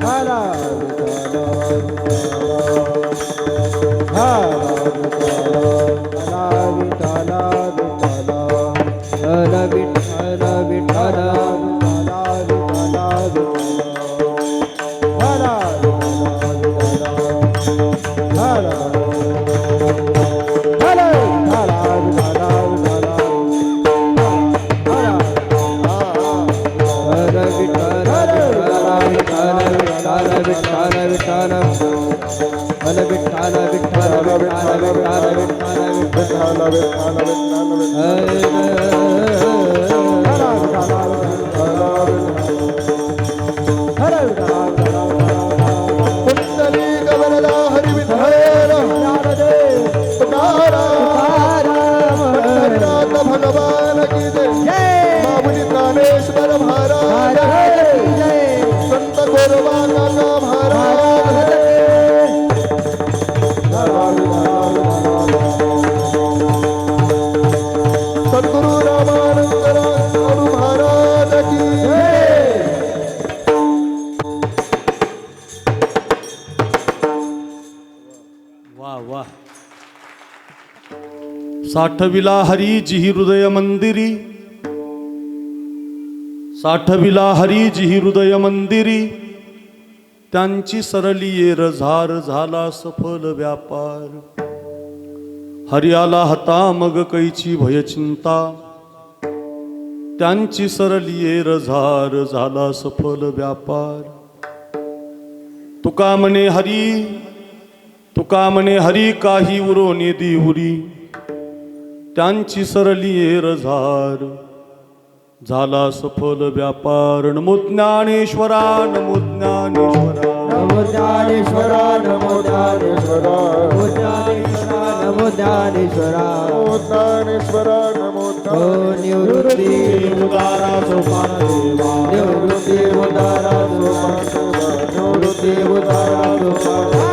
हरा साठविला हरी जिही हृदय मंदिरी, साठविला हरी जिही हृदय मंदिरी, त्यांची सरली येर झार झाला सफल व्यापार. हरी आला हता मग कैची भय चिंता, त्यांची सरली येर झार झाला सफल व्यापार. तुका म्हणे हरी, तुका म्हणे हरी काही उरोने दिहुरी, त्यांची सरली येर झार झाला सफल व्यापार. नमो ज्ञानेश्वरा, नमो ज्ञानेश्वरा, नमो ज्ञानेश्वरा, नमो ज्ञानेश्वरा, नमो ज्ञानेश्वरा, नमो ज्ञानेश्वरा, नमो ज्ञानेश्वरा, नमो निवृत्ती उदारा सोपान देवा, निवृत्ती उदारा सोपान देवा, निवृत्ती उदारा सोपान.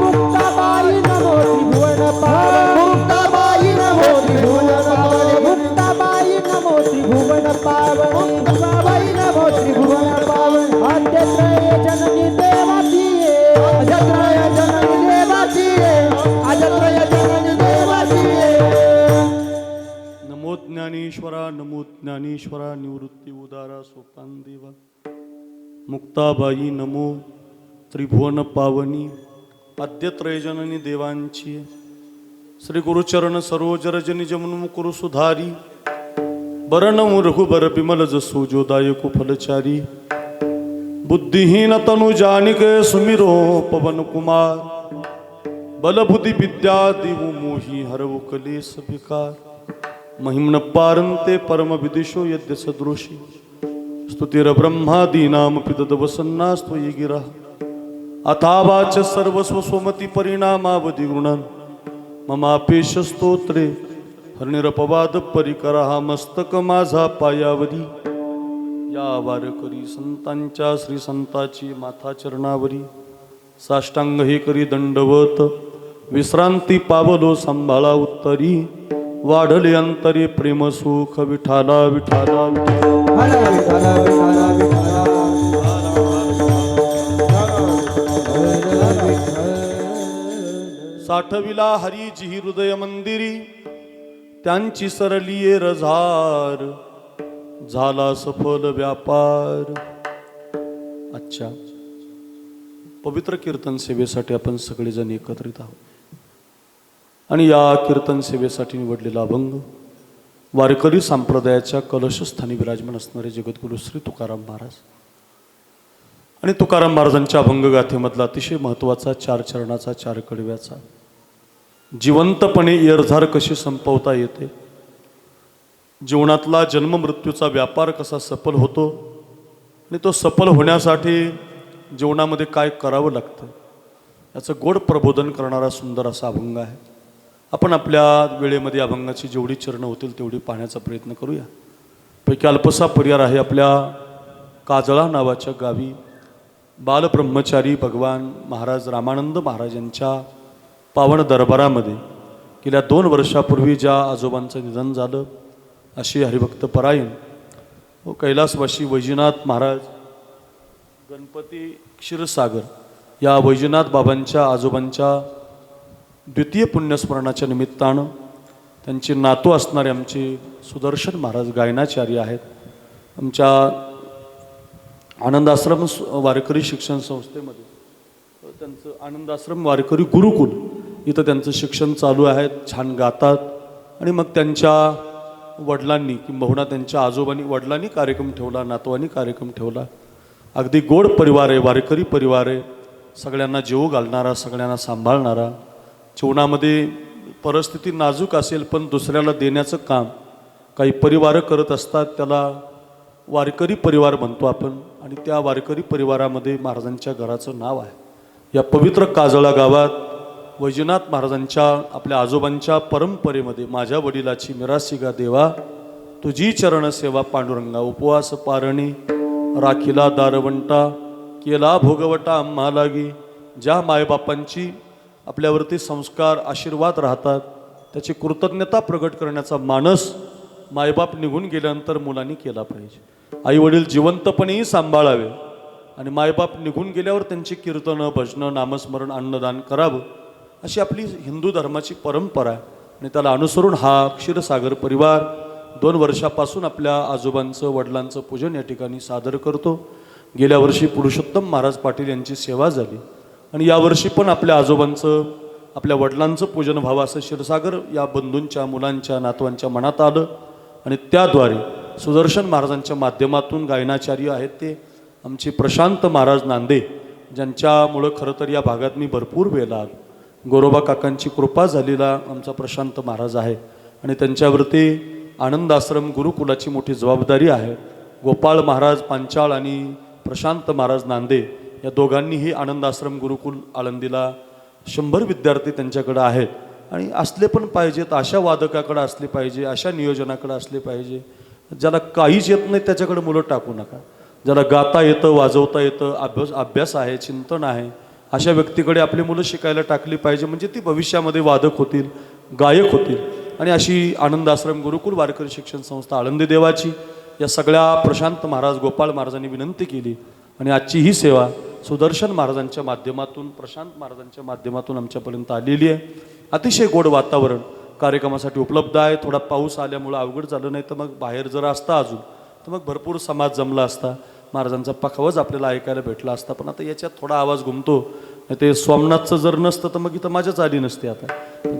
मुक्ताबाई नमो त्रिभुवन पावन, मुक्ताबाई नमो त्रिभुवन पावन, मुक्ताबाई नमो त्रिभुवन पावन, मुक्ताबाई नमो त्रिभुवन पावन. अद्यत्रय जननी देवाची ये, अजत्रय जननी देवाची ये, अजत्रय जननी देवाची ये. नमो ज्ञानेश्वरा, नमो ज्ञानेश्वरा, निवृत्ती उदारा सोपान देवा. मुक्ताबाई नमो त्रिभुवन पावनी, आद्यत्रय जननी देवांची. श्री गुरुचरण सरोज रजनी जमुन मुकुरु सुधारी, बरनमु रघुबर बिमल जसु जोदायकु फलचारी. बुद्धिहीन तनु जानिके सुमिरो पवन कुमार, बलबुद्धि विद्या दिवु मोहि हरवु कलेस विकार. महिम्न पारंते परम विदिशो यद्य सदृशी, स्तुतिर ब्रह्मादीनाम पिदद वसन्नास्त्वयि गिरा. अथावाच सर्वस्व स्वमति परिणामावधि गृणन्, ममापेश स्तोत्रे हरिनिरपवाद परिकरा. मस्तक माझा पायावरी, या वारकरी संतांच्या श्री संताची माथा चरणावरी. साष्टांग हे करी दंडवत, विश्रांती पावलो सांभाळा उत्तरी. वाढले अंतरी प्रेम सुख विठाला विठाला साठविला हरी जिही हृदय मंदिरी, त्यांची सरली येर झार झाला सफल व्यापार. अच्छा, पवित्र कीर्तन सेवेसाठी आपण सगळेजण एकत्रित आहोत आणि या कीर्तन सेवेसाठी निवडलेला अभंग वारकरी संप्रदायाच्या कलशस्थानी विराजमान असणारे जगद्गुरु श्री तुकाराम महाराज आणि तुकाराम महाराजांच्या अभंगगाथेमधला अतिशय महत्त्वाचा 4 चरणाचा 4 कडव्याचा जिवंतपणे येरझार कशी संपवता येते, जीवनातला जन्म मृत्यूचा व्यापार कसा सफल होतो आणि तो सफल होण्यासाठी जीवनामध्ये काय करावं लागतं याचं गोड प्रबोधन करणारा सुंदर असा अभंग आहे. आपण आपल्या वेळेमध्ये अभंगाची जेवढी चरणं होतील तेवढी पाहण्याचा प्रयत्न करूया. पैकी अल्पसा पर्याय आहे आपल्या काजळा नावाच्या गावी बालब्रह्मचारी भगवान महाराज रामानंद महाराज यांच्या पावन दरबारामध्ये गेल्या 2 वर्षापूर्वी ज्या आजोबांचं निधन झालं अशी हरिभक्त परायण व कैलासवासी वैजनाथ महाराज गणपती क्षीरसागर या वैजनाथ बाबांच्या आजोबांच्या द्वितीय पुण्यस्मरणाच्या निमित्तानं त्यांचे नातू असणारे आमचे सुदर्शन महाराज गायनाचार्य आहेत. आमच्या आनंदाश्रम वारकरी शिक्षण संस्थेमध्ये त्यांचं आनंदाश्रम वारकरी गुरुकुल इथं त्यांचं शिक्षण चालू आहे. छान गातात. आणि मग त्यांच्या वडिलांनी किंबहुना त्यांच्या आजोबांनी वडिलांनी कार्यक्रम ठेवला, नातवांनी कार्यक्रम ठेवला. अगदी गोड परिवार आहे, वारकरी परिवार आहे, सगळ्यांना जेवू घालणारा, सगळ्यांना सांभाळणारा. जीवनामध्ये परिस्थिती नाजूक असेल पण दुसऱ्याला देण्याचं काम काही परिवार करत असतात, त्याला वारकरी परिवार म्हणतो आपण. आणि त्या वारकरी परिवारामध्ये महाराजांच्या घराचं नाव आहे. या पवित्र काजळा गावात वैजनाथ महाराजांच्या आपल्या आजोबांच्या परंपरेमध्ये माझ्या वडिलाची मिरासिगा देवा तुझी चरण सेवा पांडुरंगा उपवास पारणी राखीला दारवंटा केला भोगवटा आम्हा लागी. ज्या मायबापांची आपल्यावरती संस्कार आशीर्वाद राहतात त्याची कृतज्ञता प्रगट करण्याचा मानस मायबाप निघून गेल्यानंतर मुलांनी केला पाहिजे. आई वडील जिवंतपणेही सांभाळावे आणि मायबाप निघून गेल्यावर त्यांची कीर्तनं भजनं नामस्मरण अन्नदान करावं अशी आपली हिंदू धर्माची परंपरा आहे. आणि त्याला अनुसरून हा क्षीरसागर परिवार 2 वर्षापासून आपल्या आजोबांचं वडिलांचं पूजन या ठिकाणी सादर करतो. गेल्या वर्षी पुरुषोत्तम महाराज पाटील यांची सेवा झाली आणि यावर्षी पण आपल्या आजोबांचं आपल्या वडिलांचं पूजन व्हावं असं क्षीरसागर या बंधूंच्या मुलांच्या नातवांच्या मनात आलं. आणि त्याद्वारे सुदर्शन महाराजांच्या माध्यमातून गायनाचार्य आहेत ते आमचे प्रशांत महाराज नांदे, ज्यांच्यामुळं खरं तर या भागात मी भरपूर वेळेला आलो. गोरोबा काकांची कृपा झालेला आमचा प्रशांत महाराज आहे आणि त्यांच्यावरती आनंद आश्रम गुरुकुलाची मोठी जबाबदारी आहे. गोपाळ महाराज पांचाळ आणि प्रशांत महाराज नांदे या दोघांनीही आनंद आश्रम गुरुकुल आळंदीला 100 विद्यार्थी त्यांच्याकडे आहेत. आणि असले पण पाहिजेत, अशा वादकाकडे असले पाहिजे, अशा नियोजनाकडे असले पाहिजे. ज्याला काहीच येत नाही त्याच्याकडे मुलं टाकू नका. ज्याला गाता येतं, वाजवता येतं, अभ्यास आहे, चिंतन आहे, अशा व्यक्तीकडे आपली मुलं शिकायला टाकली पाहिजे. म्हणजे ती भविष्यामध्ये वादक होतील, गायक होतील. आणि अशी आनंद आश्रम गुरुकुल वारकरी शिक्षण संस्था आळंदी देवाची या सगळ्या प्रशांत महाराज गोपाळ महाराजांनी विनंती केली. आणि आजची ही सेवा सुदर्शन महाराजांच्या माध्यमातून प्रशांत महाराजांच्या माध्यमातून आमच्यापर्यंत आलेली आहे. अतिशय गोड वातावरण कार्यक्रमासाठी उपलब्ध आहे. थोडा पाऊस आल्यामुळं अवघड झालं, नाही तर मग बाहेर जर असता अजून तर मग भरपूर समाज जमला असता, महाराजांचा पखावज आपल्याला ऐकायला भेटला असता. पण आता याच्यात थोडा आवाज घुमतो. ते सोमनाथचं जर नसतं तर मग इथं मजाच आली नसते. आता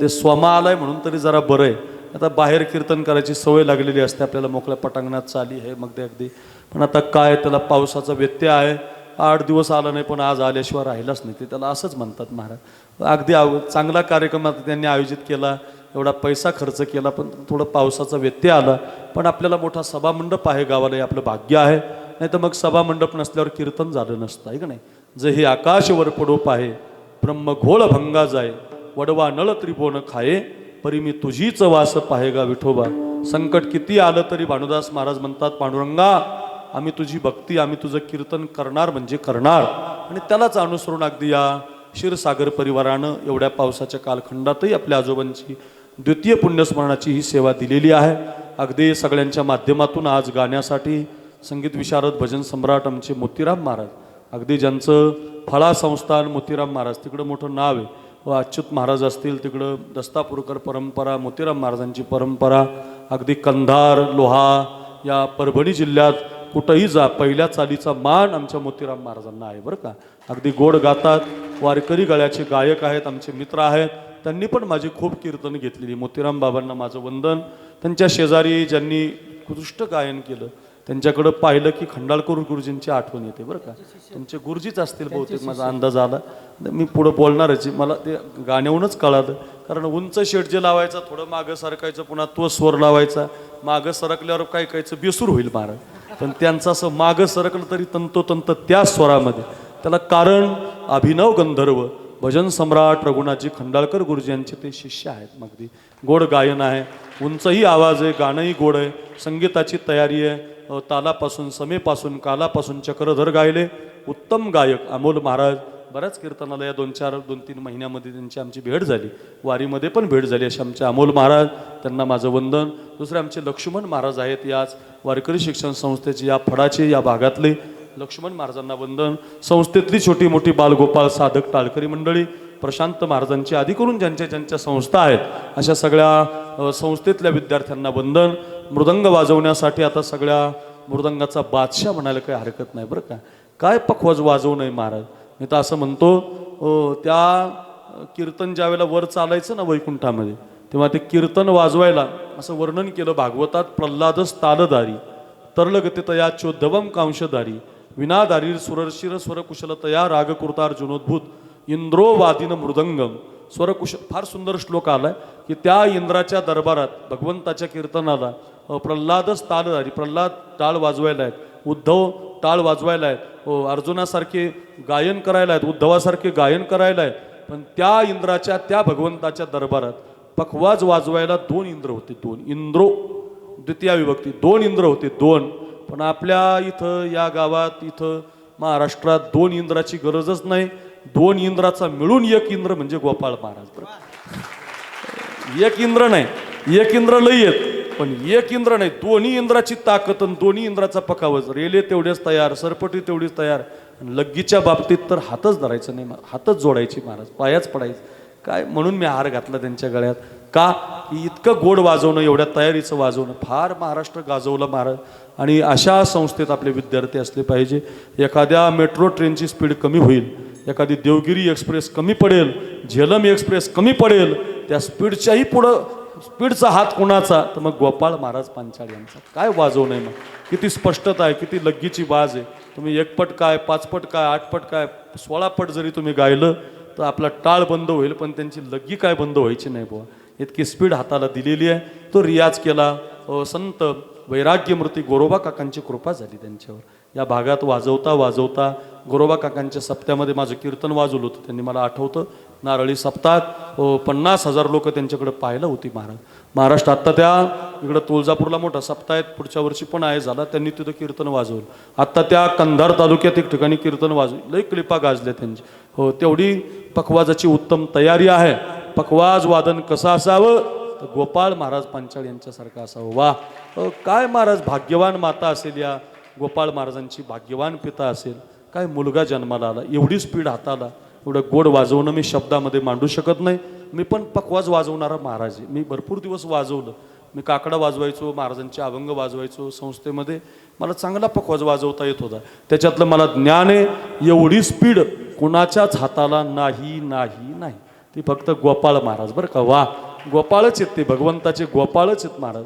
ते सोमा आलाय म्हणून तरी जरा बरं आहे. आता बाहेर कीर्तन करायची सवय लागलेली असते आपल्याला, मोकळ्या पटांगणात चाली आहे मग ते अगदी. पण आता काय त्याला पावसाचा व्यत्यय आहे. 8 दिवस आला नाही पण आज आल्याशिवाय राहिलाच नाही, ते त्याला असंच म्हणतात महाराज. अगदी चांगला कार्यक्रम त्यांनी आयोजित केला, एवढा पैसा खर्च केला, पण थोडं पावसाचा व्यत्यय आला. पण आपल्याला मोठा सभामंडप आहे गावाला, हे आपलं भाग्य आहे. नाही तर मग सभामंडप नसल्यावर कीर्तन झालं नसतं, आहे का नाही. जे हे आकाशवर पडोप आहे ब्रह्म घोळ भंगा जाय वडवा नळ त्रिभुवन खाये परी मी तुझीच वास पाहेगा विठोबा. संकट किती आलं तरी भानुदास महाराज म्हणतात पांडुरंगा आम्ही तुझी भक्ती, आम्ही तुझं कीर्तन करणार म्हणजे करणार. आणि त्यालाच अनुसरून अगदी या क्षीरसागर परिवारानं एवढ्या पावसाच्या कालखंडातही आपल्या आजोबांची द्वितीय पुण्यस्मरणाची ही सेवा दिलेली आहे. अगदी सगळ्यांच्या माध्यमातून आज गाण्यासाठी संगीत विशारद भजन सम्राट आमचे मोतीराम महाराज, अगदी ज्यांचं फळा संस्थान मोतीराम महाराज तिकडं मोठं नाव आहे, व अच्युत महाराज असतील तिकडं दस्तापूरकर परंपरा, मोतीराम महाराजांची परंपरा. अगदी कंधार लोहा या परभणी जिल्ह्यात कुठंही जा पहिल्या चालीचा मान आमच्या मोतीराम महाराजांना आहे बरं का. अगदी गोड गातात, वारकरी गळ्याचे गायक आहेत, आमचे मित्र आहेत. त्यांनी पण माझी खूप कीर्तन घेतलेली. मोतीराम बाबांना माझं वंदन. त्यांच्या शेजारी ज्यांनी उत्कृष्ट गायन केलं त्यांच्याकडं पाहिलं की खंडाळकर गुरुजींची आठवण येते बरं का. त्यांचे गुरुजीच असतील बहुतेक, माझा अंदाज आला. मी पुढं बोलणारच, मला ते गाण्याहूनच कळालं. कारण उंच शेट जे लावायचा थोडं मागं सरकायचं, पुन्हा तो स्वर लावायचा, मागं सरकल्यावर काय कायचं बेसूर होईल महाराज. पण त्यांचं असं मागं सरकलं तरी तंतोतंत त्या स्वरामध्ये. त्याला कारण अभिनव गंधर्व भजन सम्राट रघुनाथजी खंडाळकर गुरुजी यांचे ते शिष्य आहेत. मग ती गोड गायन आहे, उंचही आवाज आहे, गाणंही गोड आहे, संगीताची तयारी आहे. तालापासून समेपासून कालापासून चक्रधर गायले. उत्तम गायक अमोल महाराज. बऱ्याच कीर्तनाला या 2-3 महिन्यामध्ये त्यांची आमची भेट झाली, वारीमध्ये पण भेट झाली. असे आमचे अमोल महाराज, त्यांना माझं वंदन. दुसरे आमचे लक्ष्मण महाराज आहेत, याच वारकरी शिक्षण संस्थेचे या फडाचे या भागातले. लक्ष्मण महाराजांना वंदन, संस्थेतली छोटी मोठी बालगोपाळ साधक टाळकरी मंडळी, प्रशांत महाराजांची आदी करून ज्यांच्या ज्यांच्या संस्था आहेत अशा सगळ्या संस्थेतल्या विद्यार्थ्यांना वंदन. मृदंग वाजवण्यासाठी आता सगळ्या मृदंगाचा बादशाह म्हणायला काही हरकत नाही बरं का. काय पखवाज वाजवू नये महाराज. मी तर असं म्हणतो त्या कीर्तन ज्यावेळेला वर चालायचं ना वैकुंठामध्ये, तेव्हा ते कीर्तन वाजवायला असं वर्णन केलं भागवतात. प्रल्हादस तालधारी तरलगती तया चोद्धवम कांशधारी विनाधारी सुरशिर स्वरकुशलतया रागकृतार जुनोद्भूत इंद्रो वादिन मृदंगम स्वरकुशल. फार सुंदर श्लोक आलाय की त्या इंद्राच्या दरबारात भगवंताच्या कीर्तनाला प्रल्हादच तालधारी, प्रल्हाद टाळ वाजवायला आहेत, उद्धव टाळ वाजवायला आहेत, अर्जुनासारखे गायन करायला आहेत, उद्धवासारखे गायन करायला आहेत. पण त्या इंद्राच्या त्या भगवंताच्या दरबारात पखवाज वाजवायला 2 इंद्र होते. 2 इंद्रो द्वितीया विभक्ती, 2 इंद्र होते 2. पण आपल्या इथं या गावात इथं महाराष्ट्रात 2 इंद्राची गरजच नाही. 2 इंद्राचा मिळून 1 इंद्र म्हणजे गोपाळ महाराज. 1 इंद्र नाही, 1 इंद्र लई येत, पण 1 इंद्र नाही, दोन्ही इंद्राची ताकद आणि दोन्ही इंद्राचा पखावज. रेल्वे तेवढेच तयार, सरपटी तेवढीच तयार. लग्गीच्या बाबतीत तर हातच धरायचं नाही, हातच जोडायची महाराज, पायाच पडायचं काय. म्हणून मी हार घातला त्यांच्या गळ्यात. का की इतकं गोड वाजवणं, एवढ्या तयारीचं वाजवणं फार महाराष्ट्र गाजवलं महाराज. आणि अशा संस्थेत आपले विद्यार्थी असले पाहिजे. एखाद्या मेट्रो ट्रेनची स्पीड कमी होईल, एखादी देवगिरी एक्सप्रेस कमी पडेल, झेलम एक्सप्रेस कमी पडेल, त्या स्पीडच्याही पुढं स्पीडचा हात कोणाचा, तर मग गोपाळ महाराज पांचाळ यांचा. काय वाजवणं आहे मग, किती स्पष्टता आहे, किती लग्गीची बाज आहे. तुम्ही 1 पट काय, 5 पट काय, 8 पट काय, 16 पट जरी तुम्ही गायलं तर आपला टाळ बंद होईल, पण त्यांची लग्गी काय बंद व्हायची नाही बुवा. इतकी स्पीड हाताला दिलेली आहे. तो रियाज केला. संत वैराग्यमूर्ती गोरोबा काकांची कृपा झाली त्यांच्यावर. या भागात वाजवता वाजवता गोरोबा काकांच्या सप्त्यामध्ये माझं कीर्तन वाजवलं होतं. त्यांनी मला आठवतं नारळी सप्तात 50,000 लोक त्यांच्याकडे पाहायला होती महाराज. महाराष्ट्र आत्ता त्या इकडं तुळजापूरला मोठा सप्ताह आहे, पुढच्या वर्षी पण आहे झाला, त्यांनी तिथं कीर्तन वाजवलं. आत्ता त्या कंधार तालुक्यात एक ठिकाणी कीर्तन वाजवलं, लई क्लिपा गाजल्या त्यांची. हो, तेवढी पखवाजाची उत्तम तयारी आहे. पखवाज वादन कसं असावं, तर गोपाळ महाराज पांचाळ यांच्यासारखं असावं. वा, काय महाराज भाग्यवान माता असेल, या गोपाळ महाराजांची भाग्यवान पिता असेल. काय मुलगा जन्माला आला, एवढी स्पीड हाताला, एवढं गोड वाजवणं मी शब्दामध्ये मांडू शकत नाही. मी पण पखवाज वाजवणारा महाराज आहे. मी भरपूर दिवस वाजवलं. मी काकडा वाजवायचो, महाराजांचे अभंग वाजवायचो संस्थेमध्ये. मला चांगला पखवाज वाजवता येत होता. त्याच्यातलं मला ज्ञान आहे. एवढी स्पीड कुणाच्याच हाताला नाही नाही नाही. ती फक्त गोपाळ महाराज बरं का. वा, गोपाळच आहेत ते, भगवंताचे गोपाळच आहेत महाराज.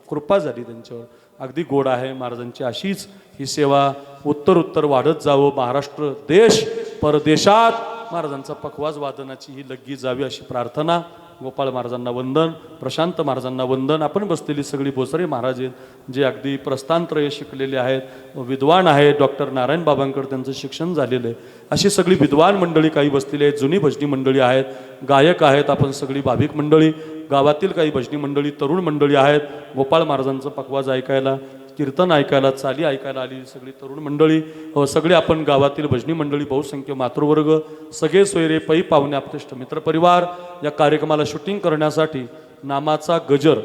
कृपा झाली त्यांच्यावर. अगदी गोड आहे महाराजांची. अशीच ही सेवा उत्तर वाढत जावं. महाराष्ट्र देश परदेशात महाराजांचा पखवाज वादनाची ही लग्गी जावी अशी प्रार्थना. गोपाळ महाराजांना वंदन, प्रशांत महाराजांना वंदन. आपण बसलेली सगळी बोसरे महाराज आहेत, जे अगदी प्रस्थानत्रय शिकलेले आहेत, विद्वान आहेत. डॉक्टर नारायण बाबांकडे त्यांचं शिक्षण झालेलं आहे. अशी सगळी विद्वान मंडळी काही बसलेली आहेत. जुनी भजनी मंडळी आहेत, गायक आहेत. आपण सगळी भाविक मंडळी, गावातील काही भजनी मंडळी, तरुण मंडळी आहेत. गोपाळ महाराजांचं पखवाज ऐकायला, कीर्तन ऐकायला, चाली ऐकायला आली सगळी तरुण मंडळी. सगळे आपण गावातील भजनी मंडळी, बहुसंख्य मातृवर्ग, सगळे सोयरे, पै पाहुणे, आपतिष्ट मित्रपरिवार या कार्यक्रमाला शूटिंग करण्यासाठी नामाचा गजर,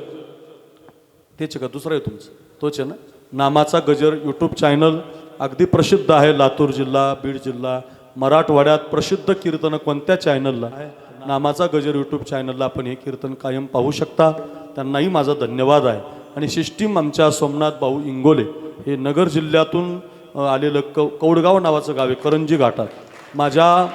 तेच का दुसरं आहे तुमचं, तोच आहे ना, नामाचा गजर यूट्यूब चॅनल अगदी प्रसिद्ध आहे. लातूर जिल्हा, बीड जिल्हा, मराठवाड्यात प्रसिद्ध कीर्तन कोणत्या चॅनलला आहे, नामाचा गजर यूट्यूब चॅनलला आपण हे कीर्तन कायम पाहू शकता. त्यांनाही माझा धन्यवाद आहे. आणि सिस्टीम आमच्या सोमनाथ भाऊ इंगोले, हे नगर जिल्ह्यातून आलेलं कौडगाव नावाचं गाव आहे, करंजी घाटात. माझ्या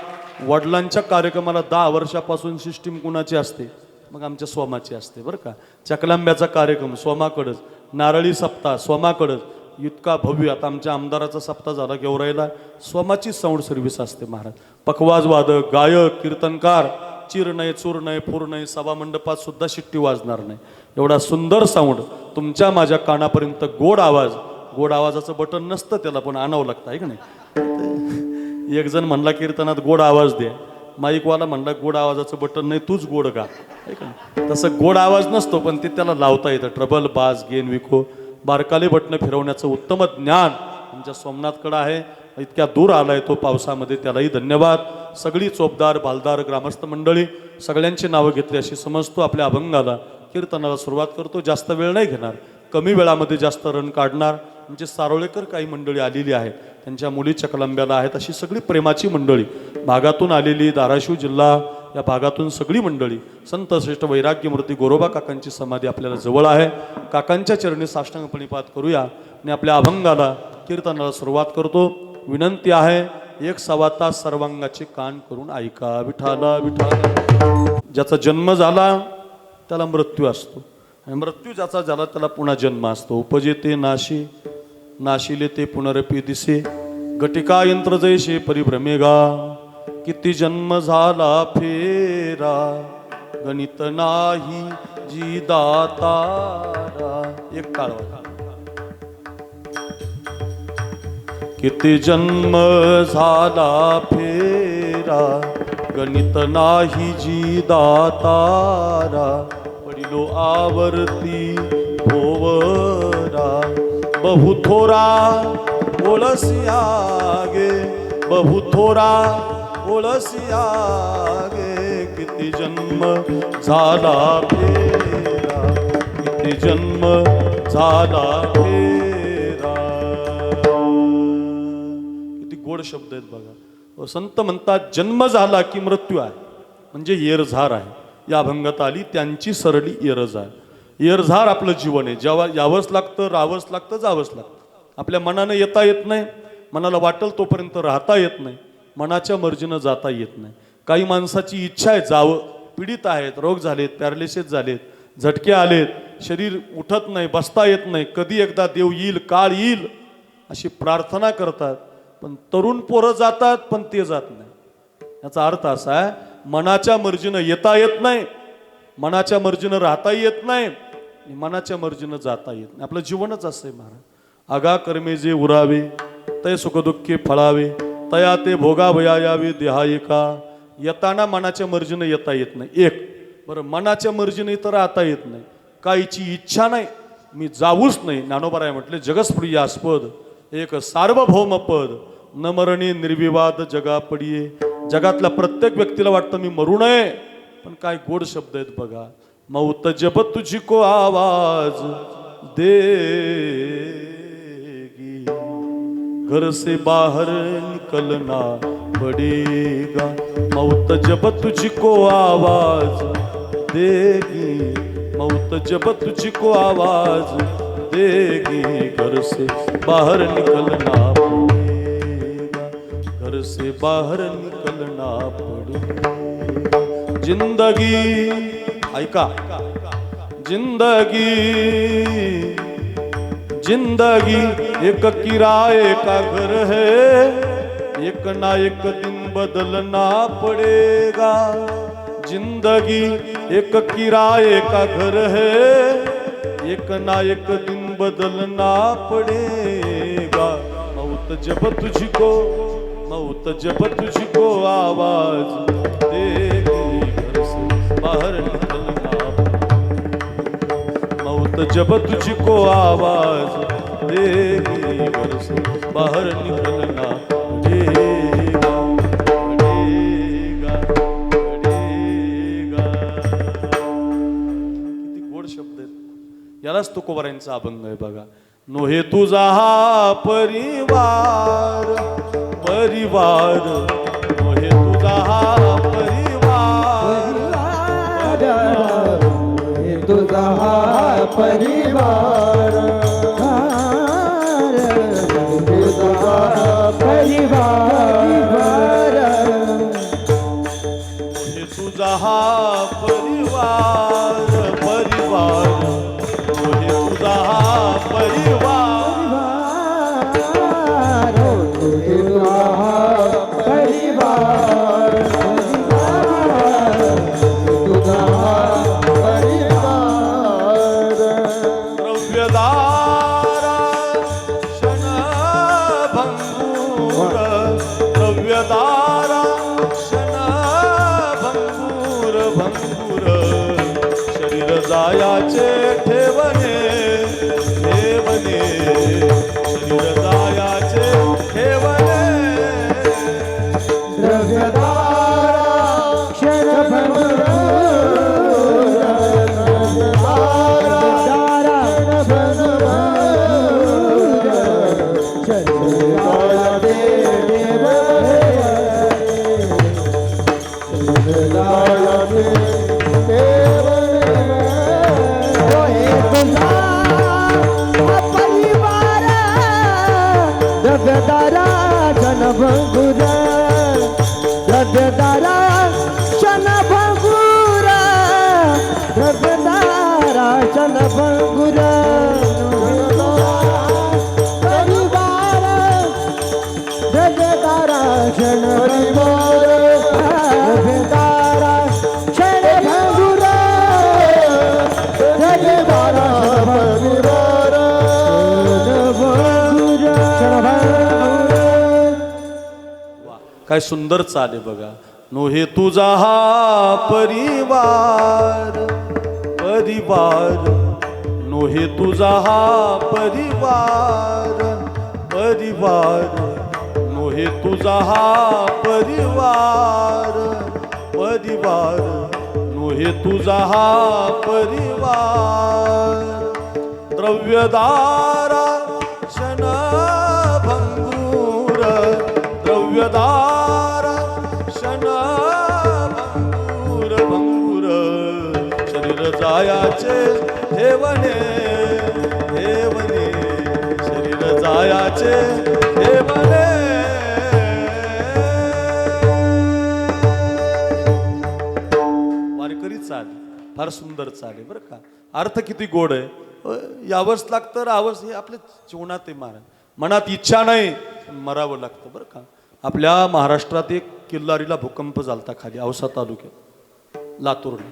वडिलांच्या कार्यक्रमाला 10 वर्षापासून सिस्टीम कुणाची असते, मग आमच्या सोमाची असते बरं का. चकलांब्याचा कार्यक्रम सोमाकडंच, नारळी सप्ताह सोमाकडंच. इतका भव्य. आता आमच्या आमदाराचा सप्ताह झाला गेवराईला, सोमाची साऊंड सर्व्हिस असते महाराज. पखवाज वादक, गायक, कीर्तनकार, चिर नाही, चूर नाही, फूर नाही, सभामंडपात सुद्धा शिट्टी वाजणार नाही. एवढा सुंदर साऊंड तुमच्या माझ्या कानापर्यंत. गोड आवाज, गोड आवाजाचं बटन नसतं त्याला, पण आणावं लागतं आहे का नाही. एक जण म्हणला कीर्तनात गोड आवाज दे, माईकवाला म्हणला गोड आवाजाचं बटन नाही, तूच गोड गा, आहे का नाही. तसं गोड आवाज नसतो, पण ते त्याला लावता येतं. ट्रबल, बास, गेन, विको, बारकाले बटणं फिरवण्याचं उत्तम ज्ञान आमच्या सोमनाथकडं आहे. इतक्या दूर आलाय तो पावसामध्ये, त्यालाही धन्यवाद. सगळी चोपदार, बालदार, ग्रामस्थ मंडळी सगळ्यांची नावं घेतली अशी समजतो. आपल्या अभंगाला, कीर्तनाला सुरुवात करतो. जास्त वेळ नाही घेणार, कमी वेळामध्ये जास्त रन काढणार. आमचे सारोळेकर काही मंडळी आलेली आहेत, त्यांच्या मुली चकलंब्याला आहेत, अशी सगळी प्रेमाची मंडळी भागातून आलेली, धाराशिव जिल्हा या भागातून सगळी मंडळी. संत श्रेष्ठ वैराग्यमूर्ती गोरोबा काकांची समाधी आपल्याला जवळ आहे. काकांच्या चरणी साष्टांग प्रणिपात करूया आणि आपल्या अभंगाला कीर्तनाला सुरुवात करतो. विनंती आहे, 1 तास सर्वांगाचे कान करून ऐका. विठाला विठाला. ज्याचा जन्म झाला त्याला मृत्यू असतो, आणि मृत्यू ज्याचा झाला त्याला पुन्हा जन्म असतो. उपजेते नाशी, नाशिले ते पुनरपी दिसे, घटिका यंत्र जैसे परिभ्रमेगा. किती जन्म झाला फेरा, गणित नाही जी दातारा. एक काळवा. किती जन्म झाला फेरा, गणित नाही जी दातारा. पडिलो आवर्ती भोवरा, बहु थोरा ओळसिया गे, बहु थोरा ओळसिया गे. किती जन्म झाला फेरा, किती जन्म झाला फेरा. किती गोड शब्द आहेत बघा. संत म्हणतात जन्म झाला की मृत्यू आहे, म्हणजे येरझार आहे. या अभंगात आली त्यांची सरली येरझार. येरझार आपलं जीवन आहे. जेव्हा यावंच लागतं, राहावंच लागतं, जावंच लागतं. आपल्या मनानं येता येत नाही, मनाला वाटेल तोपर्यंत राहता येत नाही, मनाच्या मर्जीनं जाता येत नाही. काही माणसाची इच्छा आहे जावं, पीडित आहेत, रोग झालेत, पॅरालिसिस झालेत, झटके आलेत, शरीर उठत नाही, बसता येत नाही, कधी एकदा देव येईल, काळ येईल अशी प्रार्थना करतात. पण तरुण पोरं जातात पण ते जात नाही. याचा अर्थ असा आहे, मनाच्या मर्जीनं येता येत नाही, मनाच्या मर्जीनं राहता येत नाही, मनाच्या मर्जीनं जाता येत नाही. आपलं जीवनच असं आहे महाराज. आगा कर्मे जे उरावे, तय सुखदुःखे फळावे, तया ते भोगावया यावे देहायका. येताना मनाच्या मर्जीनं येता येत नाही. एक बरं, मनाच्या मर्जीनं तर राहता येत नाही, काहीची इच्छा नाही, मी जाऊच नाही. ज्ञानोबराय म्हटले, जगस्प्रियास्पद एक सार्वभौम पद, न मरणे निर्विवाद जगा पडिये. जगातल्या प्रत्येक व्यक्तीला वाटतं मी मरू नये, पण काय गोड शब्द आहेत बघा. मौत जब तुझी को आवाज देगी, घर से बाहर निकलना पड़ेगा. मौत जब तुझी को आवाज देगी, मौत जब तुझी को आवाज देगी, घर से बाहर निकलना पड़ेगा, घर से बाहर निकलना पड़ेगा. जिंदगी ऐका, जिंदगी जिंदगी एक किराए का घर है, एक ना एक दिन बदलना पड़ेगा. जिंदगी एक किराए का घर है, एक ना एक दिन बदलना पड़ेगा. मौत जब तुझको, मौत जब तुझको आवाज देगी, घर से बाहर निकलना. मौत जब तुझको आवाज देगी, घर से बाहर निकलना पड़ेगा, पड़ेगा, पड़ेगा. किती गोड शब्द आहेत. यालाच तुकोबारांचा अभंग आहे बघा. नोहे तुझा हा परिवार, परिवार, नोहे तुझा हा परिवार, तुझा हा परिवार, तुझा हा परिवार, हे तुझा हा परिवार, परिवार, हे तुझा हा परिवार, तुझा हा परिवार, तुझा हा परिवार. द्रव्यदारा क्षण भंगूर, द्रव्यदारा क्षण भंगूर, भंगूर. शरीर जायाचे ठेवणे, ठेवणे, शरीर जायाचे ठेवणे. द्रव्यदारा क्षण भंगूर, द्रव्यदारा क्षण भंगूर, द्रव्यदारा क्षणभंगुरा द्रव्यदारा क्षणभंगुरा द्रव्यदारा क्षणभंगुरा द्रव्यदारा क्षणभंगुरा द्रव्यदारा काय सुंदर चाल आहे बघा. नोहे तुझा हा परिवार परिवार नोहे तुझा हा परिवार परिवार नोहे तुझा हा परिवार परिवार नोहे तुझा हा परिवार द्रव्यदारा क्षणभंगुर द्रव्यदारा क्षणभंगुर भंगुर शरीर जायाचे ठेवणे ठेवणे शरीर जायाचे ठेवणे. वारकरी चाल फार सुंदर चाल आहे बरं का. अर्थ किती गोड आहे. यावंच लागतं राहावंच हे आपल्या जीवनात आहे महाराज. मनात इच्छा नाही मरावं लागतं बरं का. आपल्या महाराष्ट्रात एक किल्लारीला भूकंप झालता खाली औसा तालुक्यात लातूरला.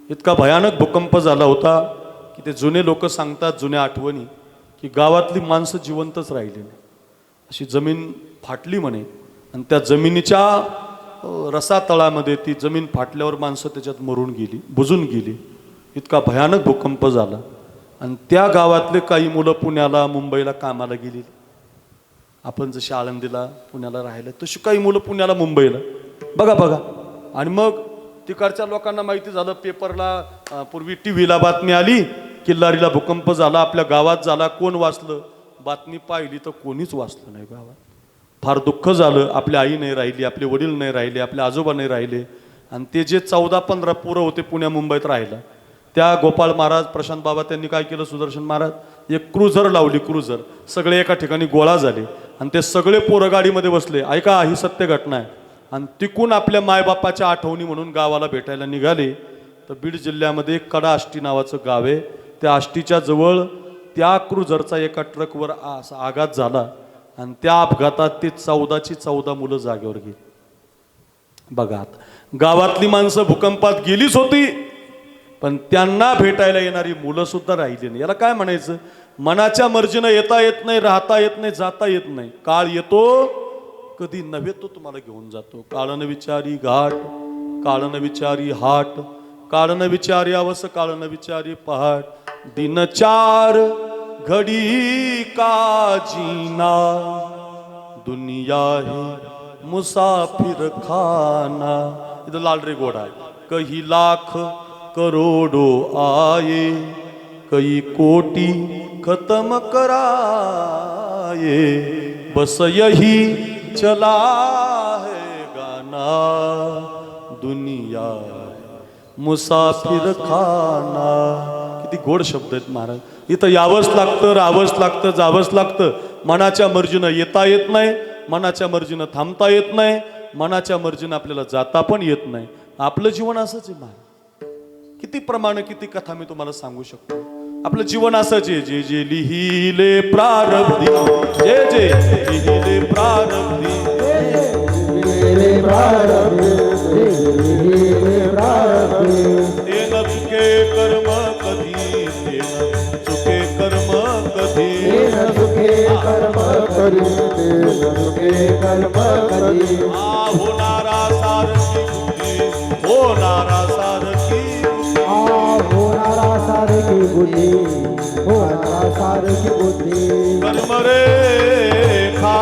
इतका भयानक भूकंप झाला होता की ते जुने लोक सांगतात जुन्या आठवणी की गावातली माणसं जिवंतच राहिली नाही. अशी जमीन फाटली म्हणे आणि त्या जमिनीच्या रसातळामध्ये ती जमीन फाटल्यावर माणसं त्याच्यात मरून गेली बुजून गेली. इतका भयानक भूकंप झाला आणि त्या गावातले काही मुलं पुण्याला मुंबईला कामाला गेली. आपण जशी आळंदीला पुण्याला राहिलं तशी काही मुलं पुण्याला मुंबईला बघा बघा. आणि मग तिकडच्या लोकांना माहिती झालं पेपरला पूर्वी टीव्हीला बातमी आली किल्लारीला भूकंप झाला आपल्या गावात झाला. कोण वाचलं बातमी पाहिली तर कोणीच वाचलं नाही गावात. फार दुःख झालं. आपली आई नाही राहिली आपले वडील नाही राहिले आपले आजोबा नाही राहिले आणि ते जे 14-15 पोरं होते पुण्या मुंबईत राहिला त्या गोपाळ महाराज प्रशांत बाबा त्यांनी काय केलं सुदर्शन महाराज एक क्रुझर लावली. क्रुझर सगळे एका ठिकाणी गोळा झाले आणि ते सगळे पोरं गाडीमध्ये बसले. ऐका ही सत्य घटना आहे. आणि तिकून आपल्या मायबापाच्या आठवणी म्हणून गावाला भेटायला निघाले. तर बीड जिल्ह्यामध्ये कडा आष्टी नावाचं गाव आहे. त्या आष्टीच्या जवळ त्या क्रुझरचा एका ट्रकवर असा आघात झाला आणि त्या अपघातात ते 14ची 14 मुलं जागेवर गेली. बघा आता गावातली माणसं भूकंपात गेलीच होती पण त्यांना भेटायला येणारी मुलं सुद्धा राहिली नाही. याला काय म्हणायचं. मनाच्या मर्जीनं येता येत नाही राहता येत नाही जाता येत नाही. काळ येतो कधी नव्हे तो तुम्हाला घेऊन जातो. काळन विचारी घाट काळन विचारी हाट काळन विचारी अवस काळन विचारी पहाट दिन 4 घडी का जीना दुनिया है मुसाफिर खाना. इथं लालरे गोडा कही लाख करोडो आये कई कोटी खत्म कराए बस यही चला है गाना दुनिया मुसाफिर खाना. किती गोड शब्द आहेत महाराज. इथं यावंच लागतं राहावंच लागतं जावंच लागतं. मनाच्या मर्जीनं येता येत नाही मनाच्या मर्जीनं थांबता येत नाही मनाच्या मर्जीनं आपल्याला जाता पण येत नाही. आपलं जीवन असंच आहे महाराज. किती प्रमाण किती कथा मी तुम्हाला सांगू शकतो. आपलं जीवन असंच आहे. जे जे लिहिले प्रारब्धी जे जे लिहिले प्रारब्धी ते न चुके कर्म कधी ते न चुके कर्म कधी होणारा सारखी बुद्धी होणारा सारखी कर्म रे खा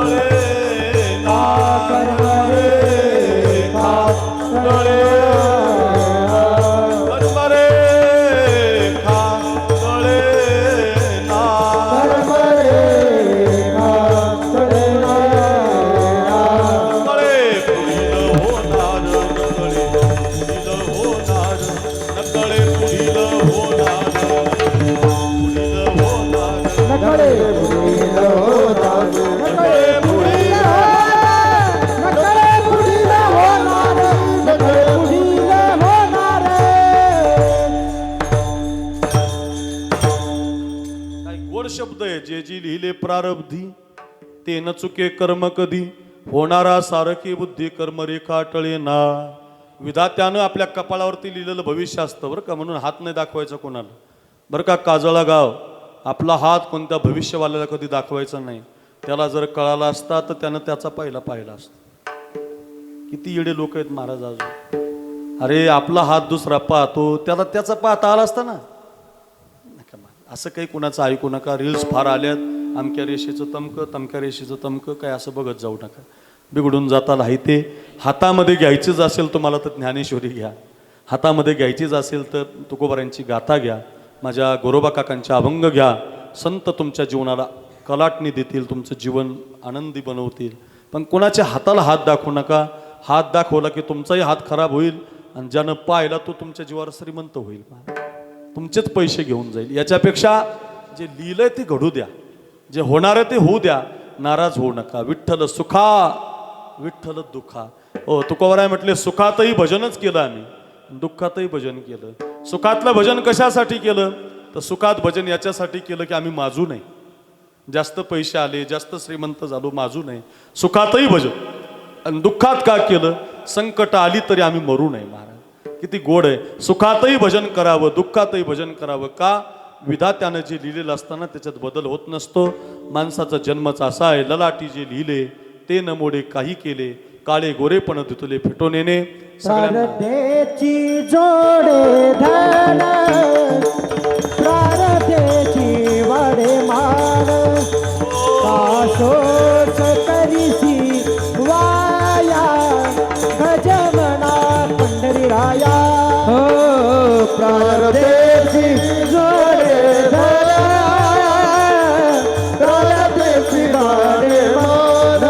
रे ना कर्म रे खा रे कर्म रे खा रे ना कर्म रे खा रे ना रे पुढील होणार नकळे पुढील होणार नकळे पुढील होणार पुढील होणार नकळे लिहिले प्रारब्धी ते न चुके कर्म कधी होणारा सारखी बुद्धी कर्म रेखाटळे ना. विधात्यानं आपल्या कपाळावरती लिहिलेलं भविष्य असतं बरं का, म्हणून हात नाही दाखवायचा कोणाला बरं का. काजळा गाव आपला हात कोणत्या भविष्यवाल्याला कधी दाखवायचा नाही. त्याला जर कळाला असता तर त्यानं त्याचा पाहिला असता. किती येडे लोक आहेत महाराज अजून. अरे आपला हात दुसरा पाहतो, त्याला त्याचा पाहता आला असता ना. असं काही कुणाचं ऐकू नका. रील्स फार आल्यात, अमक्या रेषेचं तमक्या रेषेचं तमकं, काय असं बघत जाऊ नका, बिघडून जाताल. आहे ते हातामध्ये घ्यायचीच असेल तुम्हाला तर ज्ञानेश्वरी घ्या. हातामध्ये घ्यायचीच असेल तर तुकोबारांची गाथा घ्या, माझ्या गोरोबा काकांचे अभंग घ्या. संत तुमच्या जीवनाला कलाटणी देतील, तुमचं जीवन आनंदी बनवतील. पण कोणाच्या हाताला हात दाखवू नका. हात दाखवला की तुमचाही हात खराब होईल आणि ज्यानं पाहिला तो तुमच्या जीवावर श्रीमंत होईल, तुमचेच पैसे घेऊन जाईल. याच्यापेक्षा जे लिहिलंय ते घडू द्या, जे होणार आहे ते होऊ द्या. नाराज होऊ नका. विठ्ठल सुखा विठ्ठल दुखा. ओ तुकोबाराय म्हटले सुखातही भजनच केलं आम्ही, दुःखातही भजन केलं. सुखातलं भजन कशासाठी केलं तर सुखात भजन याच्यासाठी केलं की आम्ही माजू नये. जास्त पैसे आले, जास्त श्रीमंत झालो, माजू नये. सुखातही भजन. आणि दुःखात का केलं, संकट आली तरी आम्ही मरू नये. महाराज किती गोड आहे. सुखातही भजन करावं, दुःखातही भजन करावं. का, विधात्यानं जे लिहिलेलं असताना त्याच्यात बदल होत नसतो. माणसाचा जन्मच असा आहे, ललाटी जे लिहिले ते न मोडे काही केले, काळे गोरेपण तुले फिटून येणे. प्रारब्धेची जोडे धन, प्रारब्धेची वाडे मान, कासोस करीसी वाया, गजमना पंढरी राया. हो प्रारब्धेची जोडे धन, प्रारब्धेची वाडे मान,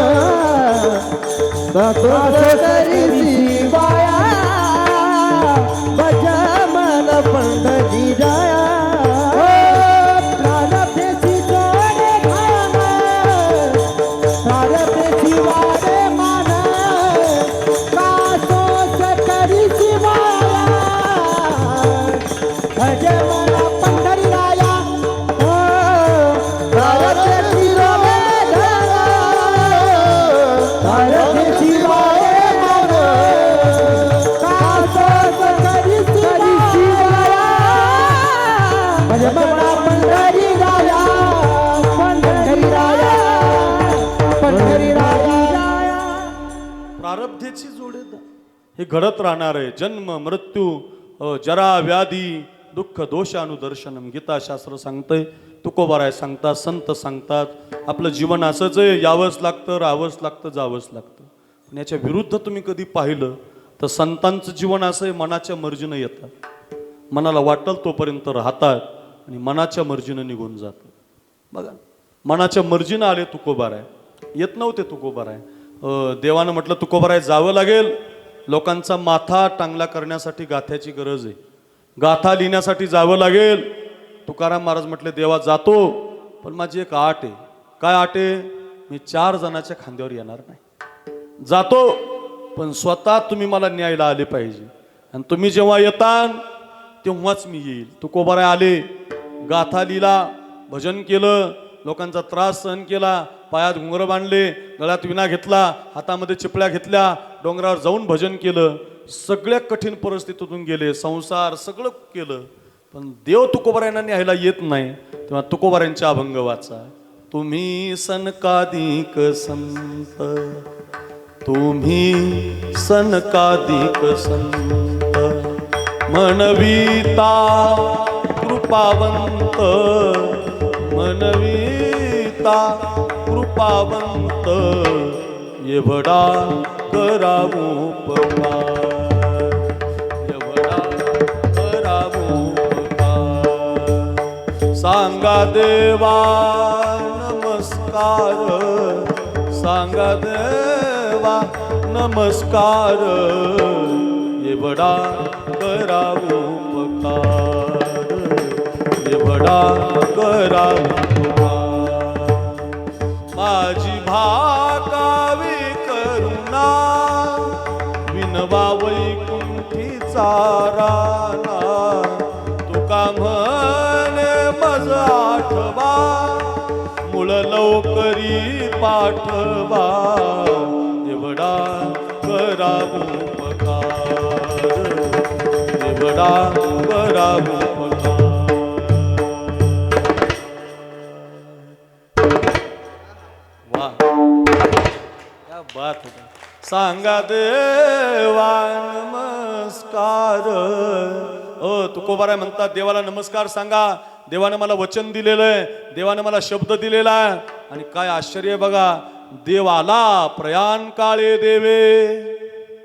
कासोस करीसी वाया, गजमन पंढरी राया. प्रारब्धेची जोडे धन, प्रारब्धेची वाडे मान, कासोस करीसी वाया, गजमन पंढरी राया. प्रारब्धेची जोडे धन, प्रारब्धेची वाडे मान, कासोस करीसी वाया, गजमन पंढरी राया, पंढरी राया, पंढरी राया. प्रारब्धेची जोडे हे घडत राहणार आहे. जन्म मृत्यू, जरा व्याधी दुःख दोषानुदर्शनम गीताशास्त्र सांगतंय. तुकोबाराय सांगतात, संत सांगतात. आपलं जीवन असंच आहे, यावंच लागतं, राहावंच लागतं, जावंच लागतं. पण याच्या विरुद्ध तुम्ही कधी पाहिलं तर संतांचं जीवन असं आहे, मनाच्या मर्जीनं येतात, मनाला वाटल तोपर्यंत राहतात आणि मनाच्या मर्जीनं निघून जातात. बघा, मनाच्या मर्जीनं आले तुकोबाराय, येत नव्हते तुकोबाराय. देवानं म्हटलं तुकोबाराय जावं लागेल, लोकांचा माथा टांगला करण्यासाठी गाथ्याची गरज आहे, गाथा लिहिण्यासाठी जावं लागेल. तुकाराम महाराज म्हटले देवा जातो, पण माझी एक आट आहे. काय आट आहे, मी 4 जणांच्या खांद्यावर येणार नाही. जातो पण स्वतः तुम्ही मला न्यायला आले पाहिजे, आणि तुम्ही जेव्हा येतान तेव्हाच मी येईल. तुकोबाराय आले, गाथा लिहिला, भजन केलं, लोकांचा त्रास सहन केला, पायात घुंगरं बांधले, गळ्यात विणा घेतला, हातामध्ये चिपळ्या घेतल्या, डोंगरावर जाऊन भजन केलं. सगळ्या कठीण परिस्थितीतून गेले, संसार सगळं केलं, पण देव तुकोबारायांना न्यायला येत नाही. तेव्हा तुकोबारायांचे अभंग वाचा. तुम्ही सनकादिक संत, तुम्ही सनकादिक संत, मनविता कृपावंत, मनविता कृपावंत, एवढा करावो उपकार, एवढा करावो उपकार. सांगा देवा नमस्कार, सांगा देवा नमस्कार, एवढा करावो उपकार, एवढा करावो उपकार. माझी भाकावी करुणा, विनवा वैकुंठीचा राणा, तुका म्हणे मज आठवा, मूळ करी पाठवा एवढा करा उपकार एवढा करा उपकार. वा क्या बात है. सांगा देवा नमस्कार. तुकोबाराय म्हणतात देवाला नमस्कार सांगा. देवानं मला वचन दिलेलं आहे, देवानं मला शब्द दिलेला आहे. आणि काय आश्चर्य आहे बघा, देवाला प्रयाण काळे देवे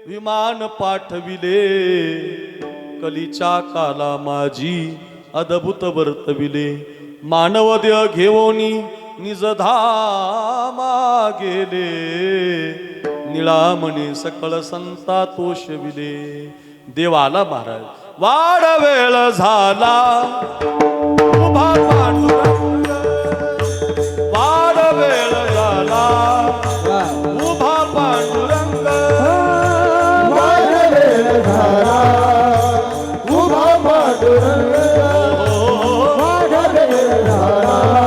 विमान पाठविले कलीच्या काला माझी अद्भुत वर्तविले. मानव देह घेऊनी निज धामा गेले निळामणी सकळ संता तोषविले. देवाला महाराज वाढ वेळ झाला उभा पांडुरंग वाढ वेळ झाला उभा पांडुरंग वाढ वेळ झाला उभा पांडुरंग वाढ वेळ झाला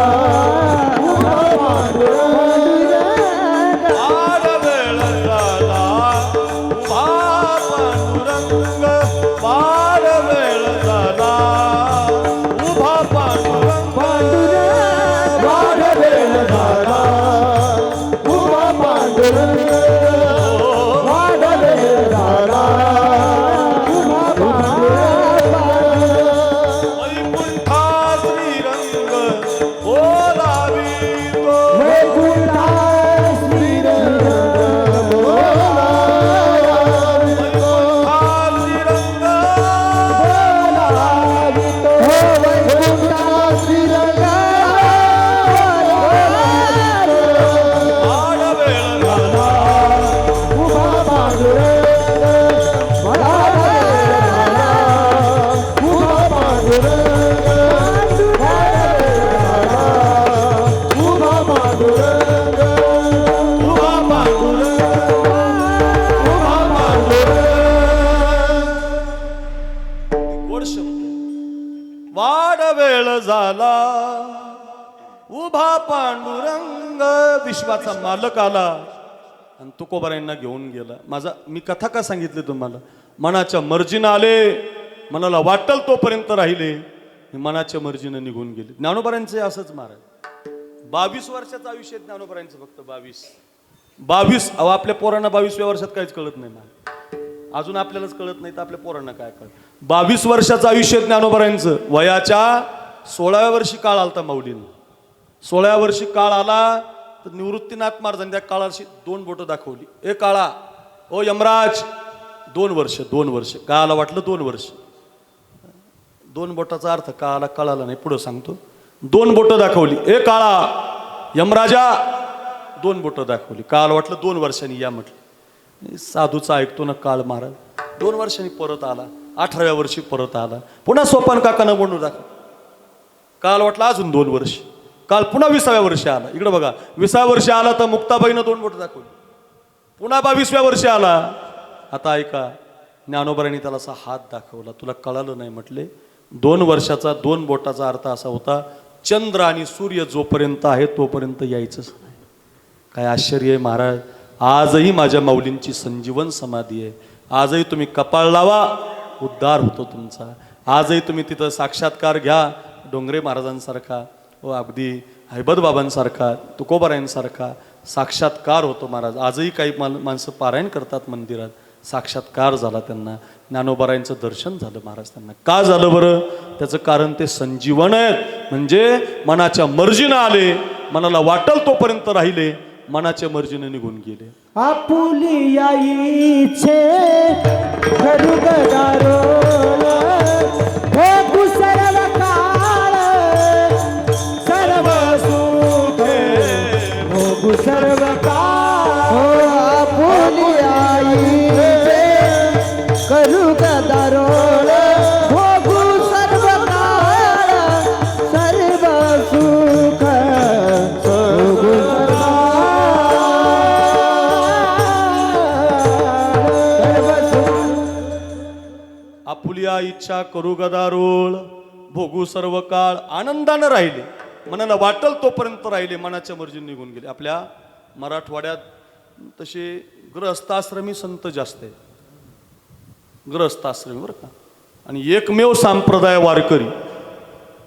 उभा पांडुरंग वाढ वेळ झाला उभा पांडुरंग वाढ वेळ झाला उभा पांडुरंग वाढ वेळ झाला उभा पांडुरंग वाढ वेळ झाला उभा पांडुरंग वैकुंठा श्रीरंग बोलावी तो वैकुंठा श्रीरंग वैकुंठा श्रीरंग बोलावितो वैकुंठा श्रीरंग वाढ वेळ झाला उभा पांडुरंग वाढ वेळ झाला उभा पांडुरंग वाढ वेळ झाला उभा पांडुरंग उभा पांडुरंग उभा पांडुरंग. गोड शब्द. वाढ वेळ झाला उभा पांडुरंग. विश्वाचा मालक आला आणि तुकोबारायांना घेऊन गेला. मी कथा का सांगितली तुम्हाला, मनाच्या मर्जीनं आले, मनाला वाटल तोपर्यंत राहिले, मनाच्या मर्जीनं निघून गेले. ज्ञानोबारांचे असंच महाराज 22 वर्षाचं आयुष्य आहे ज्ञानोबारांचं, फक्त 22. अहो आपल्या पोरांना 22व्या वर्षात काहीच कळत नाही ना, अजून आपल्यालाच कळत नाही तर आपल्या पोरांना काय कळत. 22 वर्षाचं आयुष्य आहे ज्ञानोबारांचं. वयाच्या 16व्या वर्षी काळ आलता माऊलीनं. 16व्या वर्षी काळ आला तर निवृत्तीनाथ महाराजांनी त्या काळाशी 2 बोटं दाखवली. ए काळा, ओ यमराज, 2 वर्ष. काळाला वाटलं 2 वर्ष. 2 बोटाचा अर्थ काळाला कळाला नाही, पुढं सांगतो. 2 बोटं दाखवली. ए काळा, यमराजा, 2 बोटं दाखवली. काळाला वाटलं 2 वर्षांनी या म्हटलं. साधूचा ऐकतो ना काळ महाराज. 2 वर्षांनी परत आला. 18व्या वर्षी परत आला. पुन्हा सोपान काकानं म्हणून दाखव. काल वाटलं अजून 2 वर्ष. काल पुन्हा 20व्या वर्षी आला. इकडे बघा, 20व्या वर्षी आला तर मुक्ताबाईनं 2 बोट दाखवली. पुन्हा 22व्या वर्षी आला. आता ऐका, ज्ञानोबारांनी त्याला असा हात दाखवला. तुला कळालं नाही म्हटले. 2 वर्षाचा 2 बोटाचा अर्थ असा होता, चंद्र आणि सूर्य जोपर्यंत आहे तोपर्यंत यायचंच नाही. काय आश्चर्य आहे महाराज. आजही माझ्या माऊलींची संजीवन समाधी आहे. आजही तुम्ही कपाळ लावा, उद्धार होतो तुमचा. आजही तुम्ही तिथं साक्षात्कार घ्या, डोंगरे महाराजांसारखा व अगदी हैबत बाबांसारखा, तुकोबारायांसारखा साक्षात्कार होतो महाराज. आजही काही माणसं पारायण करतात मंदिरात, साक्षात्कार झाला त्यांना. ज्ञानोबारायांचं दर्शन झालं महाराज त्यांना. का झालं बरं? त्याचं कारण ते संजीवन आहेत. म्हणजे मनाच्या मर्जीनं आले, मनाला वाटल तोपर्यंत राहिले, मनाच्या मर्जीनं निघून गेले. आपुली याईचे घरू गदारो हो सर्व काळ सर्व सुखे हो सर्व काळ हो आपुली याईचे घरू गदारो हो सर्व काळ सर्व सुख हो आपुलिया इच्छा करू गदारोळ भोगू सर्व काळ. आनंदानं राहिले. मनाला वाटल तोपर्यंत राहिले, मनाच्या मर्जीने निघून गेले. आपल्या मराठवाड्यात तसे गृहस्थाश्रमी संत जास्त आहे, गृहस्थाश्रमी बरं का. आणि एकमेव संप्रदाय वारकरी.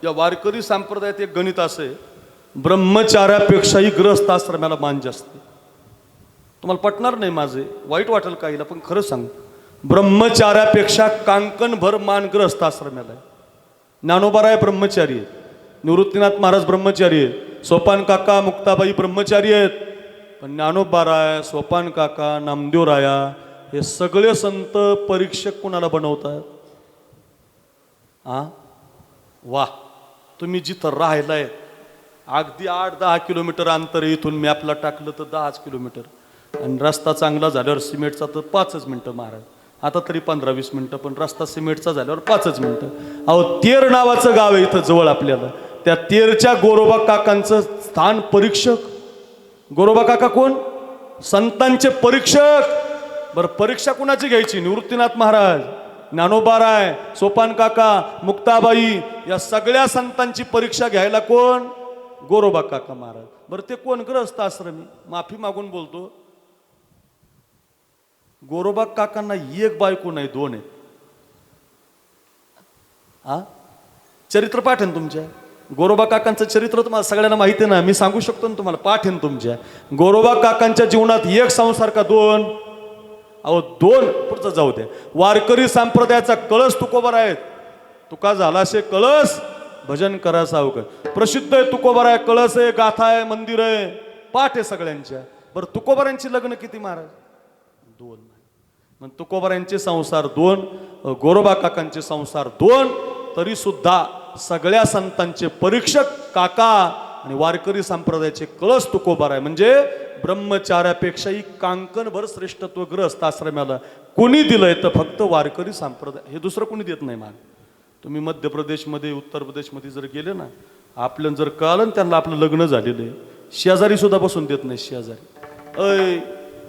या वारकरी संप्रदायात एक गणित असं आहे, ब्रह्मचार्यापेक्षाही गृहस्थाश्रमाला मान जास्त आहे. तुम्हाला पटणार नाही माझे, वाईट वाटेल काहीला, पण खरं सांग, ब्रह्मचार्यापेक्षा कांकणभर मान गृहस्थाश्रमाला आहे. ज्ञानोबाराय ब्रह्मचारी आहेत, निवृत्तीनाथ महाराज ब्रह्मचारी आहेत, सोपान काका मुक्ताबाई ब्रह्मचारी आहेत, पण ज्ञानोबाराय, सोपान काका, नामदेवराया हे सगळे संत परीक्षक कुणाला बनवतात? वा, तुम्ही जिथं राहिलाय अगदी 8-10 किलोमीटर अंतर, इथून मॅपला टाकलं तर 10 किलोमीटर, आणि रस्ता चांगला झाल्यावर सिमेंटचा तर 5 मिनिटं महाराज, आता तरी 15-20 मिनिटं, पण रस्ता सिमेंटचा झाल्यावर 5 मिनिटं. अहो, तेर नावाचं गाव आहे इथं जवळ आपल्याला, त्या तेरच्या गोरोबा काकांचं स्थान परीक्षक. गोरोबा काका कोण? संतांचे परीक्षक. बरं, परीक्षा कुणाची घ्यायची? निवृत्तीनाथ महाराज, ज्ञानोबाराय, सोपान काका, मुक्ताबाई या सगळ्या संतांची परीक्षा घ्यायला कोण? गोरोबा काका महाराज. बरं, ते कोण? गृहस्थ आश्रमी. माफी मागून बोलतो, गोरोबा काकांना एक बायको नाही, 2 आहेत. चरित्र पाठ आहे ना तुमच्या? गोरोबा काकांचं चरित्र तुम्हाला सगळ्यांना माहिती आहे ना, मी सांगू शकतो ना तुम्हाला, पाठ आहे ना तुमच्या. गोरोबा काकांच्या जीवनात 1 संसार का 2? अहो 2. पुढचं जाऊ द्या. वारकरी संप्रदायाचा कळस तुकोबाराय. तुका झाला शे कळस, भजन करा सावकर. प्रसिद्ध आहे तुकोबाराय, कळस आहे, गाथा आहे, मंदिर आहे, पाठ आहे सगळ्यांच्या. बरं, तुकोबारांची लग्न किती महाराज? 2. मग तुकोबारांचे संसार 2, गोरोबा काकांचे संसार 2, तरी सुद्धा सगळ्या संतांचे परीक्षक काका आणि वारकरी संप्रदायाचे कळस तुकोबाराय. म्हणजे ब्रह्मचार्यापेक्षाही कांकणभर श्रेष्ठत्व गृहस्थाश्रमाला कोणी दिलंय तर फक्त वारकरी संप्रदाय. हे दुसरं कोणी देत नाही मान. तुम्ही मध्य प्रदेशमध्ये, उत्तर प्रदेशमध्ये जर गेले ना, आपल्याला जर कळलं त्यांना आपलं लग्न झालेलं आहे, शेजारी सुद्धा बसून देत नाही. शेजारी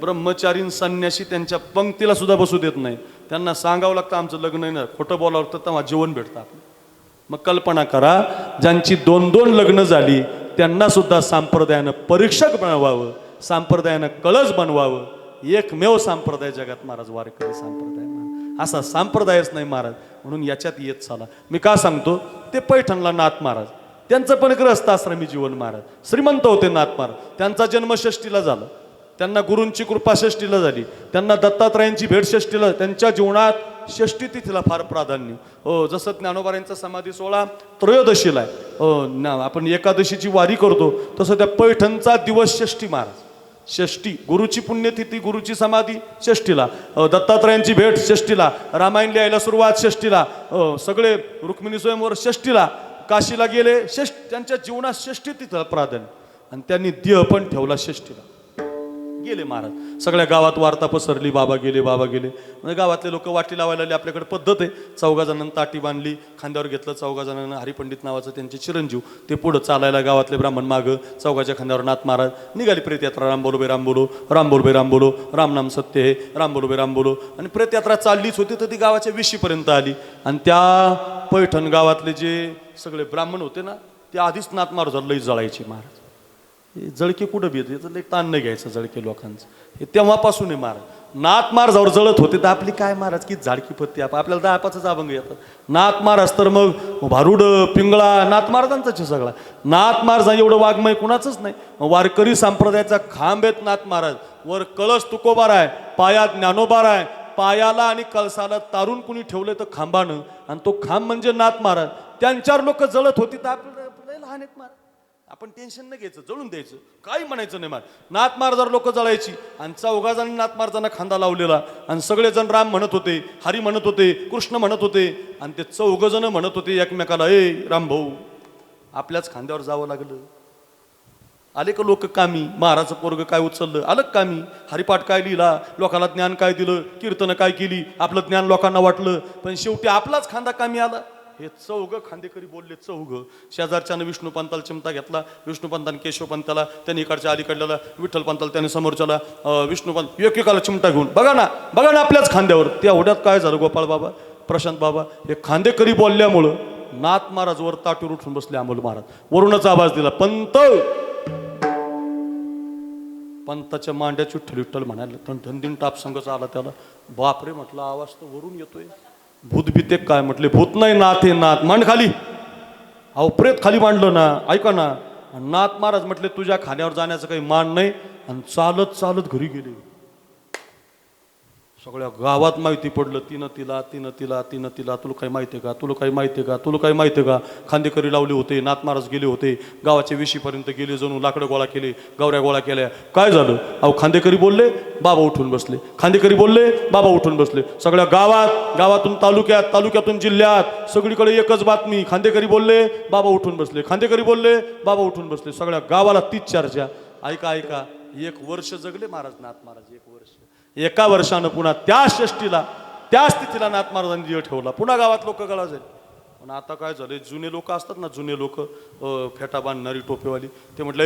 ब्रह्मचारी संन्यासी त्यांच्या पंक्तीला सुद्धा बसू देत नाही. त्यांना सांगावं लागतं आमचं लग्न आहे ना, खोटं बोलावं लागतं तेव्हा जेवण भेटतं आपलं. मग कल्पना करा, ज्यांची 2-2 लग्न झाली त्यांना सुद्धा संप्रदायानं परीक्षक बनवावं, संप्रदायानं कळस बनवावं. एकमेव संप्रदाय जगात महाराज वारकरी संप्रदाय. असा संप्रदायच नाही महाराज, म्हणून याच्यात येत चाला. मी का सांगतो, ते पैठणला नाथ महाराज, त्यांचं पण गृहस्थाश्रमी जीवन महाराज. श्रीमंत होते नाथ महाराज. त्यांचा जन्म षष्टीला झाला, त्यांना गुरूंची कृपा षष्टीला झाली, त्यांना दत्तात्रयांची भेट षष्टीला. त्यांच्या जीवनात षष्टी तिथीला फार प्राधान्य. हो, जसं ज्ञानोबारांचा समाधी सोहळा त्रयोदशीला आहे, हो आपण एकादशीची वारी करतो, तसं त्या पैठणचा दिवस षष्टी महाराज. षष्टी, गुरुची पुण्यतिथी, गुरुची समाधी षष्टीला, दत्तात्रयांची भेट षष्टीला, रामायण लिहायला सुरुवात षष्टीला, सगळे रुक्मिणी स्वयंवर षष्टीला, काशीला गेले त्यांच्या जीवनात षष्टी तिथं प्राधान्य. आणि त्यांनी देह पण ठेवला षष्टीला. गेले महाराज, सगळ्या गावात वार्ता पसरली, बाबा गेले, बाबा गेले. म्हणजे गावातले लोक वाटी लावायला लागले. आपल्याकडे पद्धत आहे, 4 जणांना ताटी बांधली, खांद्यावर घेतलं 4 जणांना. हरिपंडित नावाचं त्यांचे चिरंजीव, ते पुढं चालायला, गावातले ब्राह्मण मागं, 4च्या खांद्यावर नाथ महाराज. निघाली प्रेतयात्रा. राम बोलो बे राम बोलो, राम बोलो बे राम बोलो, राम नाम सत्य हे, राम बोलो बे राम बोलो. आणि प्रेतयात्रा चाललीच होती तर ती गावाच्या विशीपर्यंत आली. आणि त्या पैठण गावातले जे सगळे ब्राह्मण होते ना, ते आधीच नाथ महाराज लई जळायचे महाराज. जळके कुठं बी येते, लई ताण नाही घ्यायचं जळके लोकांचं. हे तेव्हापासून आहे महाराज. नाथ महाराजावर जळत होते तर आपली काय महाराज की झाडकी पत्ती, आपल्याला 10-5 अभंग येतात. नाथ महाराज तर मग भारुड पिंगळा नाथ महाराजांचाच आहे सगळा. नाथ महाराज एवढं वाङ्मय कुणाचंच नाही. वारकरी संप्रदायाचा खांब आहेत नाथ महाराज. वर कळस तुकोबाराय, पायात ज्ञानोबाराय, पायाला आणि कळसाला तारून कुणी ठेवलं तर खांबानं, आणि तो खांब म्हणजे नाथ महाराज. त्यांच्यावर लोक जळत होती तर आपल्याला लहान आहेत महाराज. आपण टेन्शन नाही घ्यायचं, जळून द्यायचं, काही म्हणायचं नाही महाराज. नाथ महाराजावर लोक जळायची. आणि 4 जणांनी नाथ महाराजांना खांदा लावलेला. आणि सगळेजण राम म्हणत होते, हरी म्हणत होते, कृष्ण म्हणत होते. आणि ते 4 जण म्हणत होते एकमेकाला, ए राम भाऊ, आपल्याच खांद्यावर जावं लागलं. आले का लोक कामी? महाराजचं पोरग काय उचललं, आलं कामी? हरिपाठ काय लिहिला, लोकांना ज्ञान काय दिलं, कीर्तन काय केली, आपलं ज्ञान लोकांना वाटलं. पण शेवटी आपलाच खांदा कामी आला. हे 4 खांदेकरी बोलले. 4 शेजारच्यानं विष्णुपंताला चिमटा घेतला, विष्णुपंताने केशवपंताला, त्यांनी इकडच्या अलीकडल्याला विठ्ठलपंताला, त्याने समोरच्याला विष्णुपंत, एकेकाला चिमटा घेऊन, बघा ना आपल्याच खांद्यावर. त्या ओढ्यात काय झालं गोपाळ बाबा, प्रशांत बाबा, हे खांदेकरी बोलल्यामुळं नाथ महाराज वर ताटीवर उठून बसले. अंमोल महाराज वरूनच आवाज दिला, पंत. पंताच्या मांड्याची विठ्ठल विठ्ठल म्हणाले. धनधन टाप संघच आला त्याला. बापरे म्हटलं, आवाज तर वरून येतोय. भूत भीते काय? म्हटले भूत नाही, नाथ हे नाथ. मांड खाली. अहो प्रेत खाली मांडलं ना, ऐका ना. नाथ महाराज म्हटले तुझ्या खाण्यावर जाण्याचं काही मान नाही, आणि चालत चालत घरी गेले. सगळ्या गावात माहिती पडलं, तिनं तिला तिनं तिला तिनं तिला. तुला काही माहिती आहे का? तुला काही माहिती आहे का? तुला काही माहिती आहे का? खांदेकरी लावले होते, नाथ महाराज गेले होते, गावाच्या विशीपर्यंत गेले, जणू लाकडं गोळा केले, गवऱ्या गोळा केल्या. काय झालं? अहो खांदेकरी बोलले, बाबा उठून बसले. खांदेकरी बोलले, बाबा उठून बसले. सगळ्या गावात, गावातून तालुक्यात, तालुक्यातून जिल्ह्यात, सगळीकडे एकच बातमी. खांदेकरी बोलले, बाबा उठून बसले. खांदेकरी बोलले, बाबा उठून बसले. सगळ्या गावाला तीच चर्चा. ऐका ऐका, 1 वर्ष जगले महाराज, नाथ महाराज 1 वर्ष. 1 वर्षानं पुन्हा त्या षष्टीला, त्या स्थितीला नाथ महाराजांनी जीव ठेवला. पुन्हा गावात लोक गळा जाईल. पण आता काय झालं, जुने लोक असतात ना, जुने लोक, फेटा बांधणारी टोपेवाली, ते म्हटलं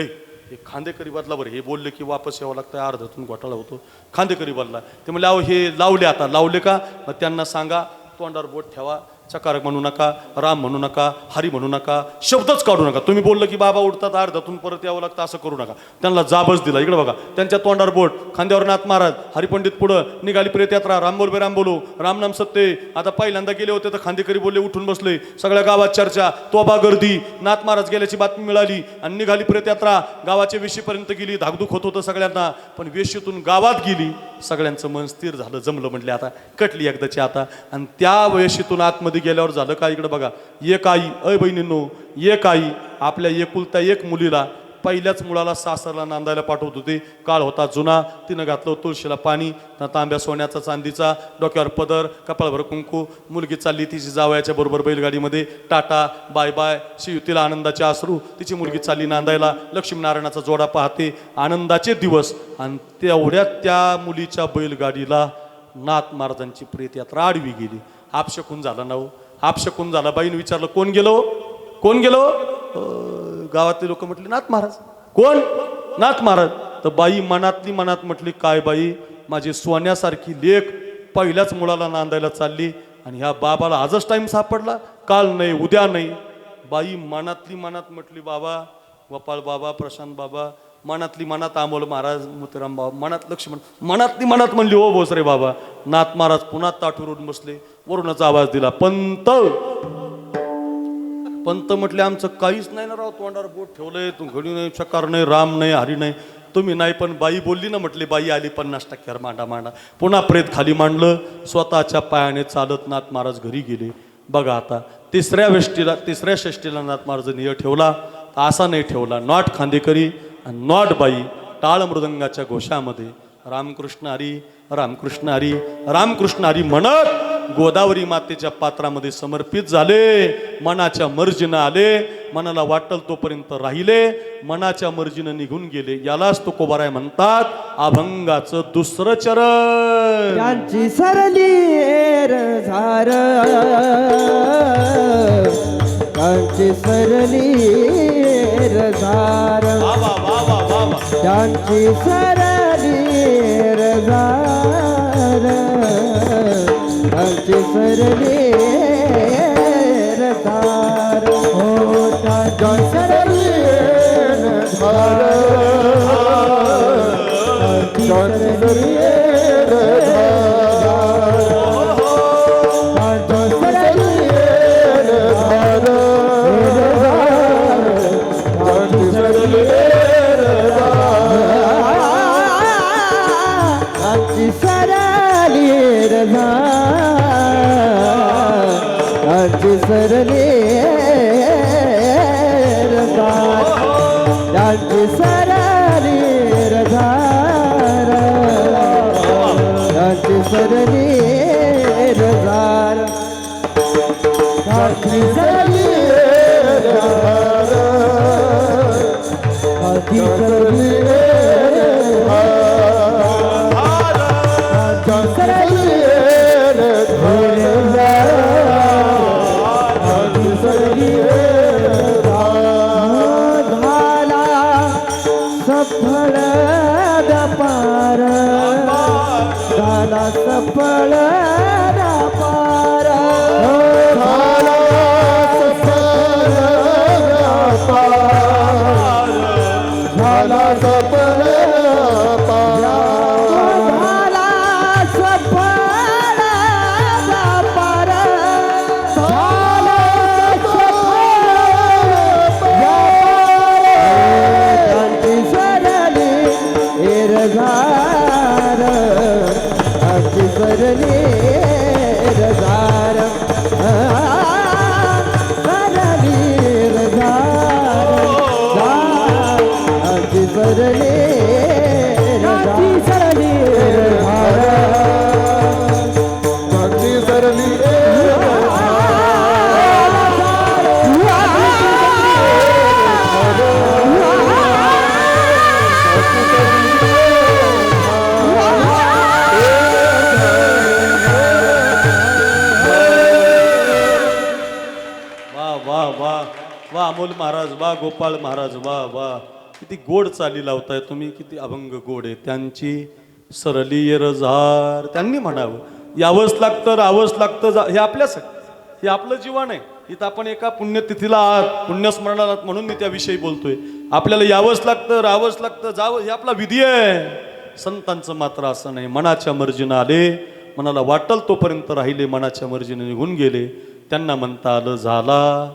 हे खांदेकरी बदला बरं. हे बोलले की वापस यावं लागतं, अर्धातून घोटाळा होतो. खांदेकरी बदला. ते म्हणले अहो हे लावले, आता लावले का? मग त्यांना सांगा तोंडावर बोट ठेवा, चकारक म्हणू नका, राम म्हणू नका, हरी म्हणू नका, शब्दच काढू नका. तुम्ही बोललं की बाबा उठतात, अर्धातून परत यावं लागतं, असं करू नका. त्यांना जाबच दिला. इकडे बघा, त्यांच्या तोंडावर बोट, खांद्यावर नाथ महाराज, हरिपंडित पुढं, निघाली प्रेत यात्रा, राम बोल बे राम बोलू, राम नाम सत्य. आता पहिल्यांदा गेले होते तर खांदेकरी बोलले, उठून बसले. सगळ्या गावात चर्चा, तोबा गर्दी. नाथ महाराज गेल्याची बातमी मिळाली आणि निघाली प्रेत यात्रा. गावाच्या वेशीपर्यंत गेली, धाकधूक होत होतं सगळ्यांना. पण वेशीतून गावात गेली, सगळ्यांचं मन स्थिर झालं, जमलं. म्हटले आता कटली एकदाची आता. आणि त्या वेशीतून आतमध्ये गेल्यावर झालं काय? इकडे बघा, एक आई, अय बहिणींनो, एक आई आपल्या एकुलता एक मुलीला पहिल्याच मुलाला सासरला नांदायला पाठवत होती. काळ होता जुना, तिनं घातलं तुळशीला पाणी, तांब्या सोन्याचा चांदीचा, डोक्यावर पदर, कपाळभर कुंकू. मुलगी चालली तिची जावयाच्या बरोबर बैलगाडीमध्ये, टाटा बाय बाय, शिवतीला आनंदाचे अश्रू. तिची मुलगी चालली नांदायला, लक्ष्मीनारायणाचा जोडा पाहते, आनंदाचे दिवस. आणि तेवढ्यात त्या मुलीच्या बैलगाडीला नाथ महाराजांची प्रेत यात्रा आडवी गेली. आपशकून झाला ना, आपशकून झाला. बाईने विचारलं कोण गेलो, कोण गेलो? गावातले लोक म्हटले नाथ महाराज. कोण? नाथ महाराज. तर बाई मनातली मनात म्हटली, काय बाई, माझी सोन्यासारखी लेक पहिल्याच मुलाला नांदायला चालली आणि ह्या बाबाला आजच टाइम सापडला, काल नाही उद्या नाही. बाई मनातली मनात म्हटली, बाबा गोपाळ बाबा, प्रशांत बाबा, मनातली मनात अमोल महाराज, मोतीराम बाबा, मनात लक्ष्मण, मनातली मनात म्हणली हो भोसरे बाबा. नाथ महाराज पुन्हा ताठूरून बसले. वरूनच आवाज दिला, पंत. पंत म्हटले आमचं काहीच नाही ना राव, तोंडावर बोट ठेवलंय, तू घडी नाही, चकार नाही, राम नाही, हरी नाही, तुम्ही नाही. पण बाई बोलली ना, म्हटले बाई आली 50% मांडा मांडा. पुन्हा प्रेत खाली मांडलं. स्वतःच्या पायाने चालत नाथ महाराज घरी गेले. बघा आता तिसऱ्या षष्टीला नाथ महाराजांनी निय ठेवला. असा नाही ठेवला, नॉट खांदेकरी आणि नॉट बाई. टाळ मृदंगाच्या घोषामध्ये रामकृष्ण हरी, रामकृष्ण हरी, रामकृष्ण हरी म्हणत गोदावरी मातेच्या पात्रामध्ये समर्पित झाले. मनाच्या मर्जीनं आले, मनाला वाटल तोपर्यंत राहिले, मनाच्या मर्जीनं निघून गेले. यालाच तुकोबाराय म्हणतात अभंगाचं दुसरं चरण. त्यांची सरली झार, त्यांची सरली झार, बाबा बाबा बाबा, त्यांची सरली झार, त्यांची सरली झार, हो त्यांची सरली झार, त्यांची सरली सरले रधार, त्यांची सरली रधार, त्यांची सरली रधार, त्यांची सरली रधार, त्यांची सरली सफळ व्यापार, झाला सफळ व्यापार, झाला सरली रजार सरली रजार अगदी सरली राती सरली रजार अगदी सरली वा अमोल महाराज, वा गोपाळ महाराज, वा वा किती गोड चाली लावताय तुम्ही, किती अभंग गोड आहे. त्यांची सरली रजार, त्यांनी म्हणावं यावंच लागतं, राहावंच लागतं. हे आपल्यासाठी, हे आपलं जीवन आहे. इथं आपण एका पुण्यतिथीला आहात, पुण्यस्मरणाला आहात म्हणून मी त्याविषयी बोलतोय. आपल्याला यावंच लागतं, राहावंच लागतं, जावं, हे आपला विधी आहे. संतांचं मात्र असं नाही. मनाच्या मर्जीनं आले, मनाला वाटल तोपर्यंत राहिले, मनाच्या मर्जीने निघून गेले. त्यांना म्हणता आलं झाला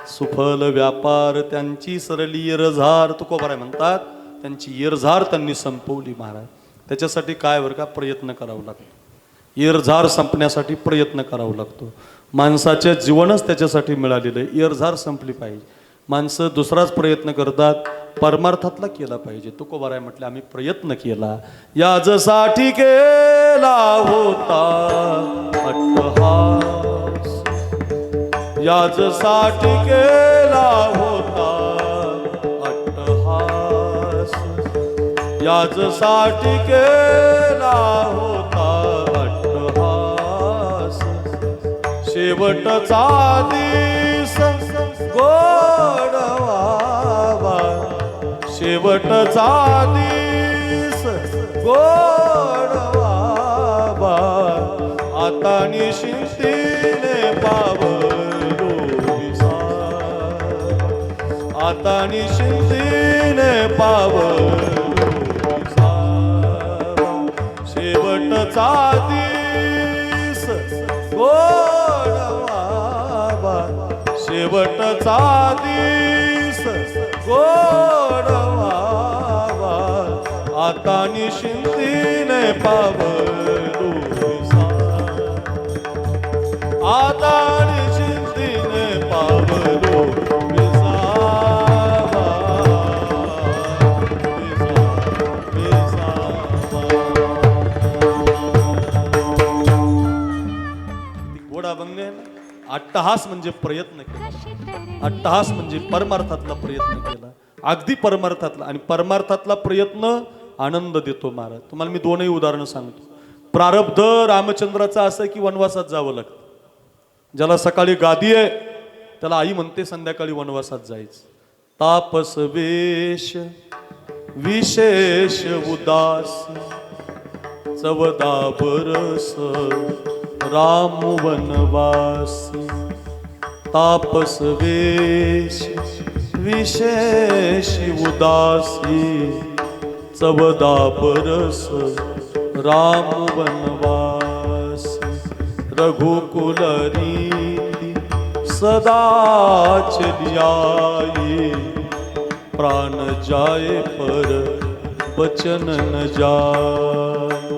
सुफल व्यापार, त्यांची सरली येरझार. तुकोबाराय म्हणतात त्यांची येरझार त्यांनी संपवली महाराज. त्याच्यासाठी काय बरं का प्रयत्न करावा लागतो. येरझार संपण्यासाठी प्रयत्न करावा लागतो. माणसाचे जीवनच त्याच्यासाठी मिळालेलं आहे. येरझार संपली पाहिजे. माणसं दुसराच प्रयत्न करतात, परमार्थातला केला पाहिजे. तुकोबाराय म्हटले आम्ही प्रयत्न केला, याजसाठी केला होता अट्टहास, याजसाठी केला होता अट्टहास, याजसाठी केला होता अट्टहास. शेवटचा दिस गोडवावा, शेवटचा दिस गोडवावा. आता निशिंतीने पावलो विसार, आता निशिंतीने पावलो विसार. शेवटचा दिस गोडवावा, शेवटचा दिस गोडवावा. आता निशिंतीने पावलो विसार, आता निशिंतीने पावलो विसावा, विसावा. गोड अभंग आहे ना. अट्टहास म्हणजे प्रयत्न केला, अट्टहास म्हणजे परमार्थातला प्रयत्न केला, अगदी परमार्थातला. आणि परमार्थातला प्रयत्न आनंद देतो महाराज. तुम्हाला मी दोनही उदाहरणं सांगतो. प्रारब्ध रामचंद्राचा असं आहे की वनवासात जावं लागतं. ज्याला सकाळी गादी आहे त्याला आई म्हणते संध्याकाळी वनवासात जायचं. तापस वेश विशेष उदास, चवदा बरस राम वनवासी. तापस वेश विशेष उदासी, चवदा बरस राम वनवासी. रघुकुल रीति सदा चलियाई, प्राण जाए पर बचन न जाए.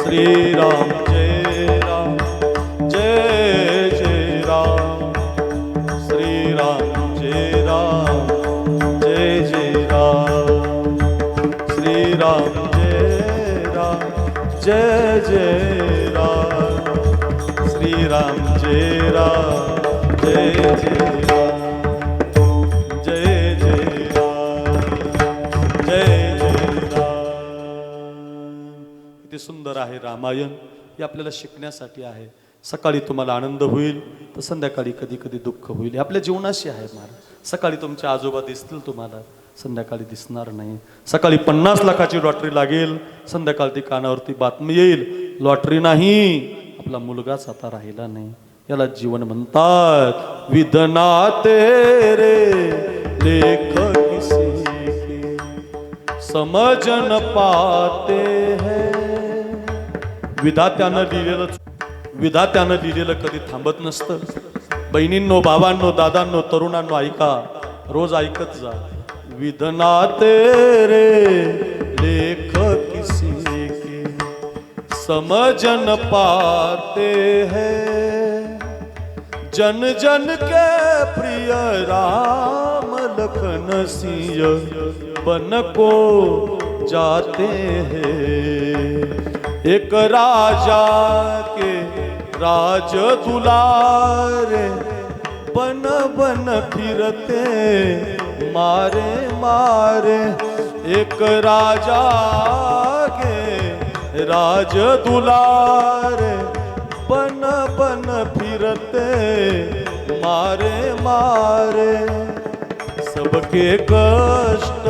श्री राम जय राम, जय जय राम. श्री राम जय राम, जय जय राम. श्री राम जय राम, जय जय राम. श्री राम जय राम, जय जय राम. जय जय राम, जय जय राम. किती सुंदर आहे रामायण. हे आपल्याला शिकण्यासाठी आहे. सकाळी तुम्हाला आनंद होईल तर संध्याकाळी कधी कधी दुःख होईल. हे आपल्या जीवनाशी आहे महाराज. सकाळी तुमचे आजोबा दिसतील तुम्हाला, संध्याकाळी दिसणार नाही. सकाळी 50 लाखाची लॉटरी लागेल, संध्याकाळी ती कानावरती बातमी येईल लॉटरी नाही, आपला मुलगाच आता राहिला नाही. याला जीवन म्हणतात. विधना तेरे लेख किसी के समझ न पाते हैं. विधात्यानं लिहिलेलं कधी थांबत नसतं. बहिणींनो, भावांनो, दादांनो, तरुणांनो, ऐका, रोज ऐकत जा. विधना तेरे लेख किसी के समझन पाते हैं जन जन के प्रिय राम लखन सिंह बन को जाते हैं। एक राजा के राज दुलारे बन बन फिरते मारे मारे। एक राजा के राज दुलारे बन बन फिरते मारे मारे। सबके कष्ट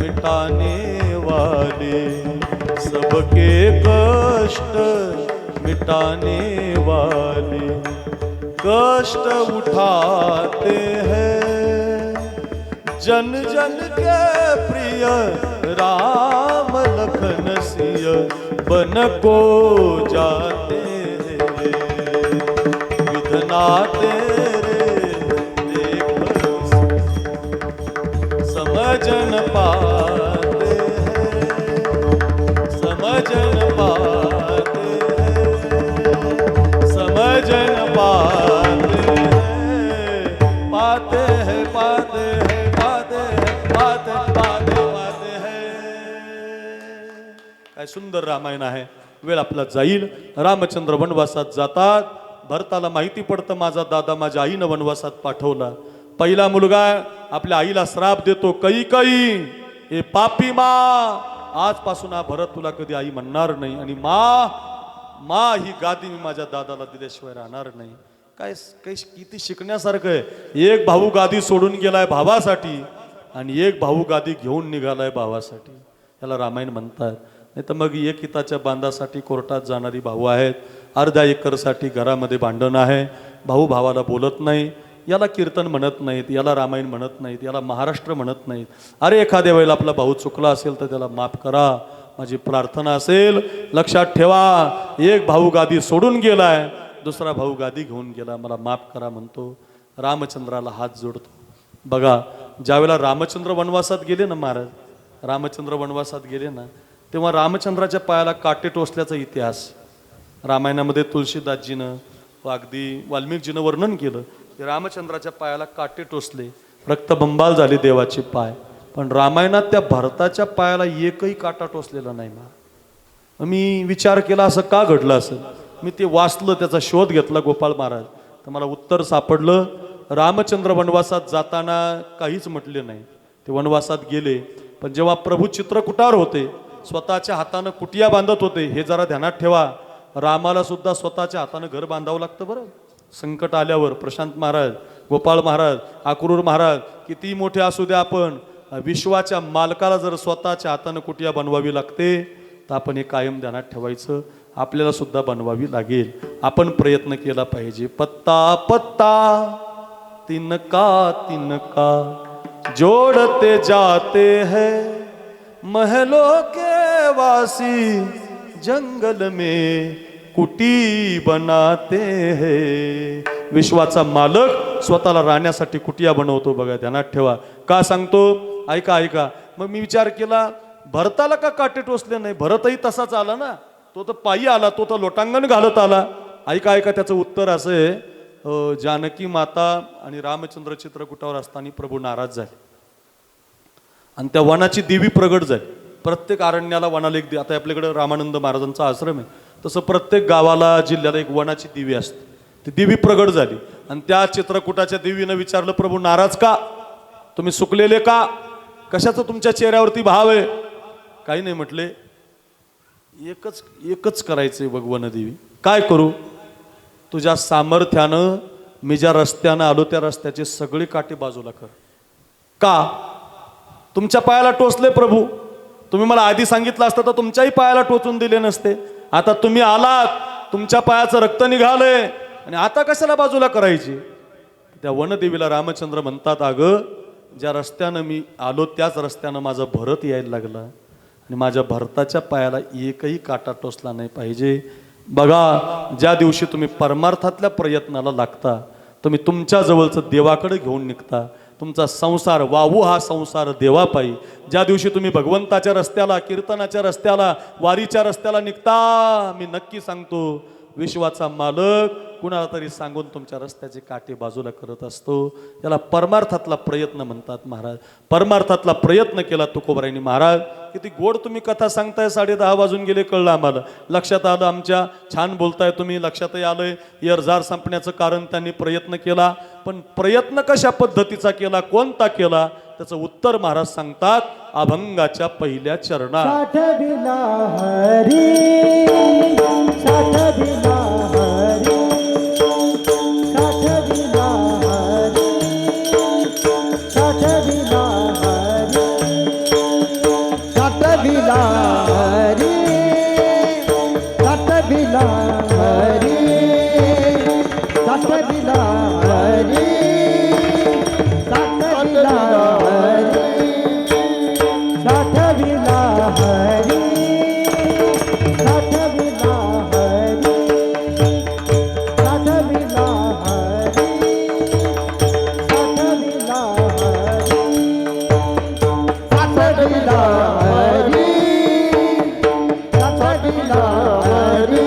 मिटाने वाले, सबके कष्ट मिटाने वाले, कष्ट उठाते हैं जन जन के प्रिय राम लखन सिंह बन को जाते हैं। विधना तेरे देख समझन पाते हैं, समझन पाते हैं, समझन पाते हैं, पाते हैं, पाते हैं, पाते हैं, पाते पाते पाते हैं। काय सुंदर रामायण आहे। वेळ आपला जाईल। रामचंद्र वनवासात जातात। भरताला माहिती पडतं माझा दादा माझ्या आईनं वनवासात पाठवला। पहिला मुलगा आपल्या आईला श्राप देतो, कैकेयी ए पापी मा, आजपासून हा भरत तुला कधी आई म्हणणार नाही आणि मा ही गादी मी माझ्या दादाला दिल्याशिवाय राहणार नाही। काय काय किती शिकण्यासारखं आहे। एक भाऊ गादी सोडून गेलाय भावासाठी आणि एक भाऊ गादी घेऊन निघालाय भावासाठी। याला रामायण म्हणतात। नाही तर मग एक हिताच्या बांधासाठी कोर्टात जाणारी भाऊ आहेत। अर्ध्या एकरसाठी घरामध्ये भांडण आहे। भाऊ भावाला बोलत नाही। याला कीर्तन म्हणत नाहीत, याला रामायण म्हणत नाहीत, याला महाराष्ट्र म्हणत नाहीत। अरे एखाद्या वेळेला आपला भाऊ चुकला असेल तर त्याला माफ करा, माझी प्रार्थना असेल। लक्षात ठेवा, एक भाऊ गादी सोडून गेलाय, दुसरा भाऊ गादी घेऊन गेला, मला माफ करा म्हणतो। रामचंद्राला हात जोडतो। बघा ज्यावेळेला रामचंद्र वनवासात गेले ना महाराज, रामचंद्र वनवासात गेले ना, तेव्हा रामचंद्राच्या पायाला काटे टोचल्याचा इतिहास रामायणामध्ये तुळशीदासजीनं अगदी वाल्मिकजीनं वर्णन केलं की रामचंद्राच्या पायाला काटे टोचले, रक्तबंबाल झाले देवाचे पाय। पण रामायणात त्या भरताच्या पायाला एकही काटा टोचलेला नाही। मी विचार केला असं का घडलं असेल। मी ते वाचलं, त्याचा शोध घेतला गोपाळ महाराज, तर मला उत्तर सापडलं। रामचंद्र वनवासात जाताना काहीच म्हटले नाही, ते वनवासात गेले। पण जेव्हा प्रभू चित्रकूटावर होते, स्वतःच्या हातानं कुटिया बांधत होते। हे जरा ध्यानात ठेवा, रामाला सुद्धा स्वतःच्या हातानं घर बांधावं लागतं बरं। संकट आल्यावर प्रशांत महाराज, गोपाळ महाराज, अक्रूर महाराज, किती मोठे असू द्या, आपण विश्वाच्या मालकाला जर स्वतःच्या हातानं कुटिया बनवावी लागते, तर आपण हे कायम ध्यानात ठेवायचं। आपल्याला सुद्धा बनवावी लागेल, आपण प्रयत्न केला पाहिजे। पत्ता पत्ता तिनका तिनका जोड़ते जाते हैं, महलों के वासी जंगल में कुटी बनाते हैं। विश्वाचा मालक स्वतःला राहण्यासाठी कुटिया बनवतो बघा, ध्यानात ठेवा। का सांगतो ऐका ऐका। मग मी विचार केला, भरताला का काटे टोचले नाही? भरतही तसाच आला ना, तो तर पायी आला, तो तर लोटांगण घालत आला। ऐका ऐका, त्याचं उत्तर असं आहे, जानकी माता आणि रामचंद्र चित्रकूटावर असताना प्रभू नाराज झाले आणि त्या वनाची देवी प्रगट झाली। प्रत्येक अरण्याला वनाला एक, आता आपल्याकडे रामानंद महाराजांचा आश्रम आहे, तसं प्रत्येक गावाला जिल्ह्याला एक वनाची देवी असते। ती देवी प्रगट झाली आणि त्या चित्रकूटाच्या देवीनं विचारलं, प्रभू नाराज का? तुम्ही सुकलेले का? कशाचं तुमच्या चेहऱ्यावरती भाव आहे? काही नाही म्हटले, एकच करायचंय भगवान देवी। काय करू? तुझ्या सामर्थ्यानं मी ज्या रस्त्यानं आलो त्या रस्त्याचे सगळे काटे बाजूला कर। का? तुमच्या पायाला टोचले प्रभू, तुम्ही मला आधी सांगितलं असतं तर तुमच्याही पायाला टोचून दिले नसते। आता तुम्ही आलात, तुमच्या पायाचं रक्त निघालंय आणि आता कशाला बाजूला करायची? त्या वनदेवीला रामचंद्र म्हणतात, अगं ज्या रस्त्यानं मी आलो त्याच रस्त्यानं माझा भरत यायला लागला आणि माझ्या भरताच्या पायाला एकही काटा टोचला नाही पाहिजे। बघा, ज्या दिवशी तुम्ही परमार्थातल्या प्रयत्नाला लागता, तुम्ही तुमच्या जवळचं देवाकडे घेऊन निघता, तुमचा संसार वाहू हा संसार देवापायी. ज्या दिवशी तुम्ही भगवंताच्या रस्त्याला, कीर्तनाच्या रस्त्याला, वारीच्या रस्त्याला निघता, मी नक्की सांगतो विश्वाचा मालक कुणाला तरी सांगून तुमच्या रस्त्याची काठी बाजूला करत असतो. याला परमार्थातला प्रयत्न म्हणतात महाराज. परमार्थातला प्रयत्न केला तुकोबारायांनी महाराज. किती गोड तुम्ही कथा सांगताय. 10:30 वाजून गेले कळलं आम्हाला. लक्षात आलं आमच्या. छान बोलताय तुम्ही. लक्षातही आलंय एरजार संपण्याचं कारण त्यांनी प्रयत्न केला. पण प्रयत्न कशा पद्धतीचा केला, कोणता केला, त्याचं उत्तर महाराज सांगतात अभंगाच्या पहिल्या चरणात. साठविला हरी, साठविला हरी, साठविला हरी, साठविला हरी, साठविला हरी, साठविला हरी, साठविला हरी, साठविला हरी, साठविला हरी, साठविला हरी, साठविला हरी, साठविला हरी, साठविला हरी, साठविला हरी,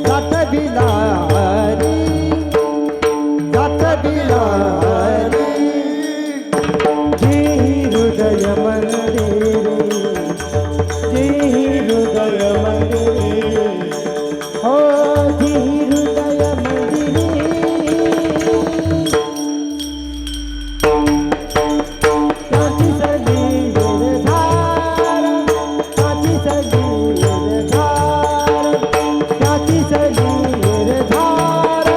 साठविला हरी, साठविला हरी. जी हृदय मंदिरी, जी हृदय मंदिरी, हो जी हृदय मंदिरी. काची सलील धार, काची सलील धार, काची सलील धार,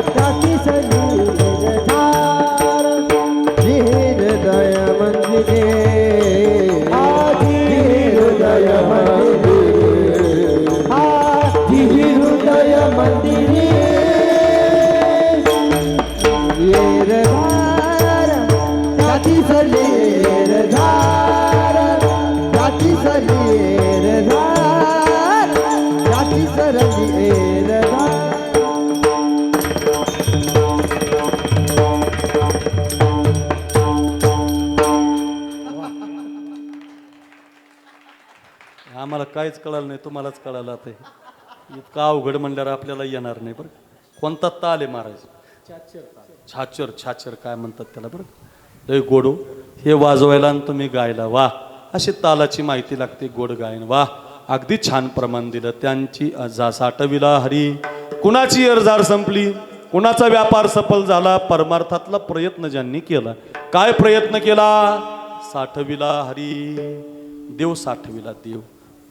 काची सलील धार. जी हृदय मंदिरे, आजी हृदय मंदिरे, आजी हृदय मंदिरे. येर धार, काची सलील धार, काची सलील धार, काची सलील धार. आम्हाला काहीच कळालं नाही. तुम्हालाच कळालं आता. इतका अवघड म्हणल्यावर आपल्याला येणार नाही बरं. कोणता ताल आहे महाराज? छाचर. छाचर काय म्हणतात त्याला बरं. लय गोडो हे वाजवायला आणि तुम्ही गायला. वा, अशी तालाची माहिती लागते. गोड गायन. वा, अगदी छान प्रमाण दिलं. त्यांची साठविला हरी. कुणाची एरजार संपली, कुणाचा व्यापार सफल झाला. परमार्थातला प्रयत्न ज्यांनी केला. काय प्रयत्न केला? साठविला हरी. देव साठविला. देव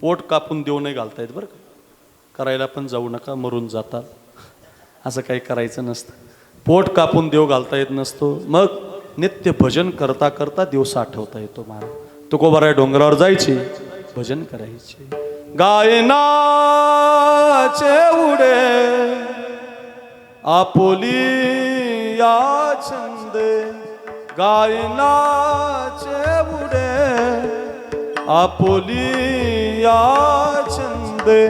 पोट कापून देव नाही घालता येत बरं का. करायला पण जाऊ नका, मरून जातात. असं काही करायचं नसतं. पोट कापून देव घालता येत नसतो. मग नित्य भजन करता करता देव साठवता येतो महाराज. तुकोबाराय डोंगरावर जायचे, भजन करायचे. गायनाचे उडे आपोली या छंदे, गायनाचे उडे आपोली या छंदे,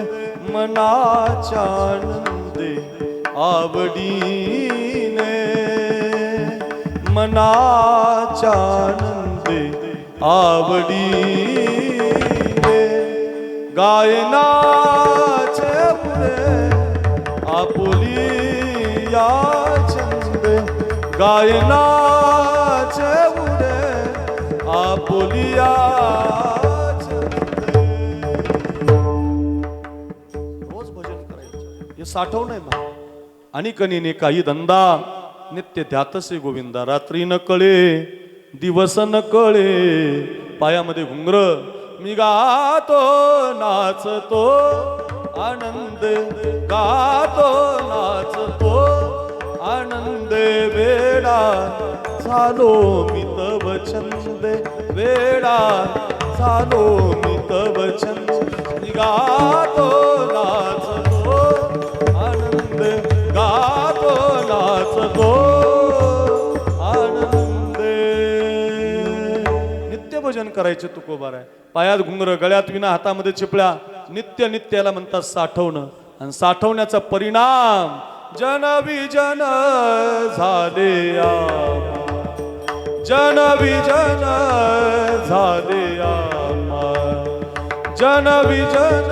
मनाच्या आनंदे आवडीने, मनाच्या आनंदे आवडीने. गायनाचे पुढे आपुली या छंदे, गायनाचे पुढे आपुली या छंदे. रोज भजन करायचं. हे साठव नाही मग. आणि कनीने काही धंदा नित्य ध्यातसे गोविंदा. रात्री न कळे दिवस न कळे, पायामध्ये घुंगर मी गातो नाचतो आनंद, गातो नाचतो आनंद. वेडा झालो मी तव छंद, वेडा झालो मी तव छंद. मी गातो नाचतो आनंद, गातो नाचतो आनंद. नित्य भजन करायचे तुकोबाराय. पायात घुंगर, गळ्यात विना, हातामध्ये चिपळ्या. नित्य नित्याला म्हणतात साठवणं. आणि साठवण्याचा परिणाम जन विजन झाले. जन विजन झाले आम्हा, जन विजन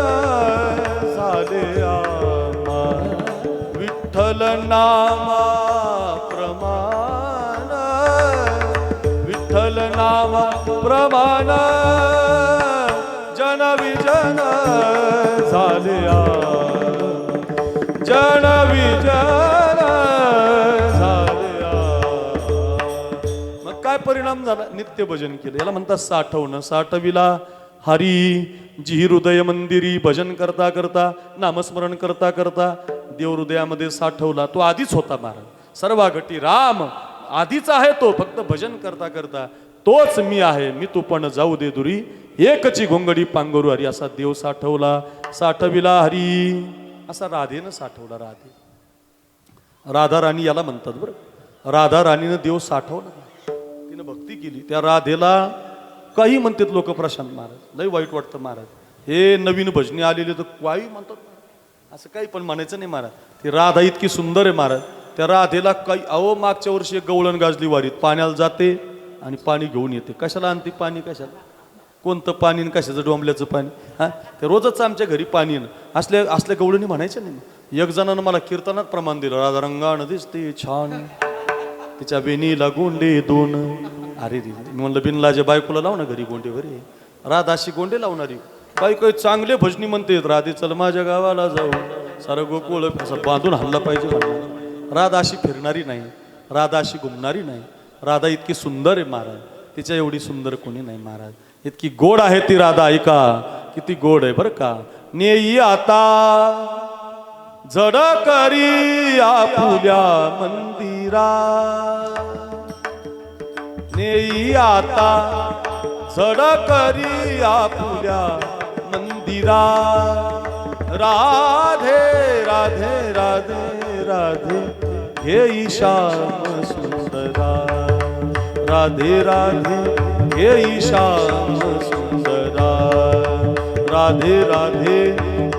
झाले आम्हा, विठ्ठल नामा प्रमाण, विठ्ठल नामा प्रमाण, जन विजन झाले आम्हा, जन विजन झाले आम्हा. मग काय परिणाम झाला? नित्य भजन केलं. याला म्हणतात साठवणं. साठविला हरी जी हृदय मंदिरी. भजन करता करता, नामस्मरण करता करता देव हृदयामध्ये साठवला. तो आधीच होता महाराज. सर्वागटी राम आधीच आहे तो. फक्त भजन करता करता तोच मी आहे, मी तू पण जाऊ दे दुरी, एकची घोंगडी पांघरू हरी. असा देव साठवला. साठविला हरी असा राधेनं साठवला. राधा राणी याला म्हणतात बरं. राधा राणीनं देव साठवला, तिनं भक्ती केली. त्या राधेला काही म्हणतात लोक प्रशांत महाराज, लय वाईट वाटतं महाराज. हे नवीन भजनी आलेले तर काही म्हणतात, असं काही पण म्हणायचं नाही महाराज. ती राधा इतकी सुंदर आहे महाराज. त्या राधेला काही अहो, मागच्या वर्षी एक गवळण गाजली वारीत. पाण्याला जाते आणि पाणी घेऊन येते. कशाला आणते पाणी? कशाला? कोणतं पाणी आणि कशाचं? डोंबल्याचं पाणी. हा, ते रोजच आमच्या घरी पाणी आहे ना. असल्या गवळणी म्हणायचं नाही. एक जणानं मला कीर्तनात प्रमाण दिलं. राधा रंगाण दिसते छान, तिच्या बेनीला गोंडे दोन. अरे रे, मी म्हणलं बिनलाच्या बायकोला लाव ना घरी गोंडे. बरे राधा अशी गोंडे लावणारी काही काही चांगले भजनी म्हणते. राधे चल माझ्या गावाला जाऊ, सारं गोकुळ असं बांधून हल्ला पाहिजे म्हणणार. राधा अशी फिरणारी नाही, राधा अशी घुमणारी नाही. राधा इतकी सुंदर आहे महाराज, तिच्या एवढी सुंदर कोणी नाही महाराज. इतकी गोड आहे ती राधा. ऐका किती गोड आहे बरं का. नेई आता जड करी आपुल्या मंदिरा, नेई आता जड करी आपुल्या मंदिरा. राधे राधे राधे राधे हे श्याम सुंदरा, राधे राधे हे श्याम सुंदरा, राधे राधे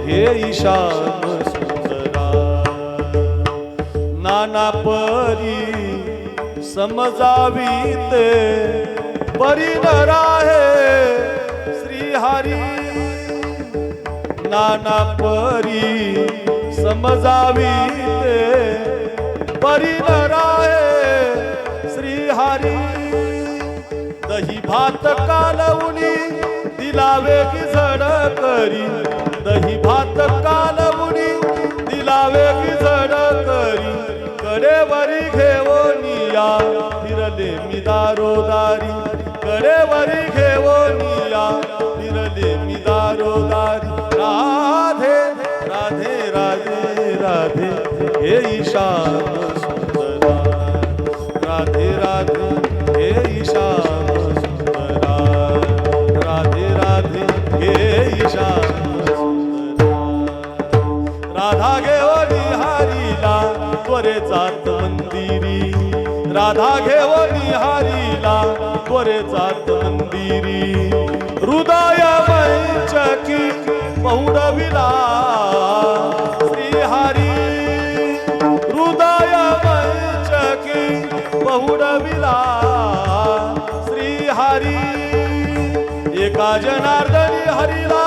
हे श्याम सुंदरा. नाना परी समजावीते परी न राहे श्रीहरी. नाना परी समजावीते परी न राहे श्रीहरी. दही भात कालवणी दिलावे की जड करी, दही भात कालवणी दिलावे की जड करी. कडेवरी घेवनिया फिरले मी दारोदारी, कडेवरी घेवनिया फिरले मी दारोदारी. राधे राधे राधे राधे हे श्याम सुंदरा, राधे राधे हे श्याम सुंदरा, राधे राधे हे श्याम सुंदरा. राधा घेवनी हरीला त्वरे जात मंदिरी, राधा घेवनी हरीला त्वरे जात मंदिरी. हृदय वंचकी पौडविला श्रीहरी, हृदय वंचकी पौडविला श्रीहरी. एका जनार्दनी हरीला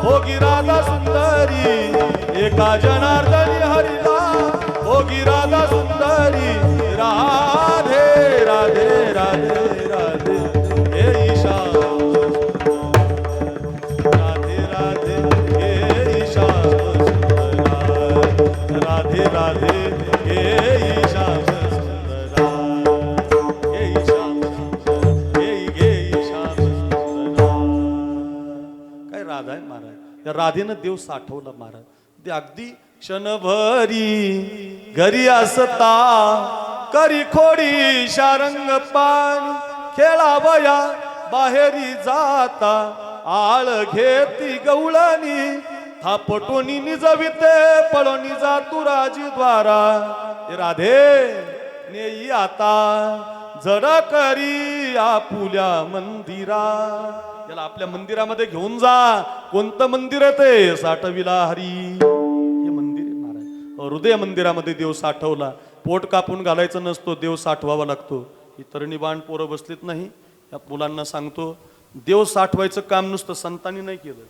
भोगी राधा सुंदरी, एका जनार्दनी हरीला भोगी राधा सुंदरी. राधे राधे राधे राधे हे श्याम, राधे राधे हे श्याम सुंदरा, राधे राधे हे श्याम सुंदरा, हे श्याम सुंदरा, हे श्याम सुंदरा. काय राधा आहे महाराज. त्या राधेनं देव साठवला महाराज. ते अगदी क्षणभरी घरी असता करी खोडी शारंग पाणी. खेळावया बाहेरी जाता आळ घेती गवळणी. थापटोनी निजविते पळोनी जातू राजद्वारा. राधे नेई आता जड करी आपुल्या मंदिरा. याला आपल्या मंदिरामध्ये घेऊन जा. कोणतं मंदिर आहे ते? साठविला हरी हे मंदिर आहे महाराज. हृदय मंदिरामध्ये देव साठवला. पोट कापून घालायचं नसतो, देव साठवावा लागतो. ही तरुणी बाण पोरं बसलीत नाही, या मुलांना सांगतो, देव साठवायचं काम नुसतं संतांनी नाही केलं,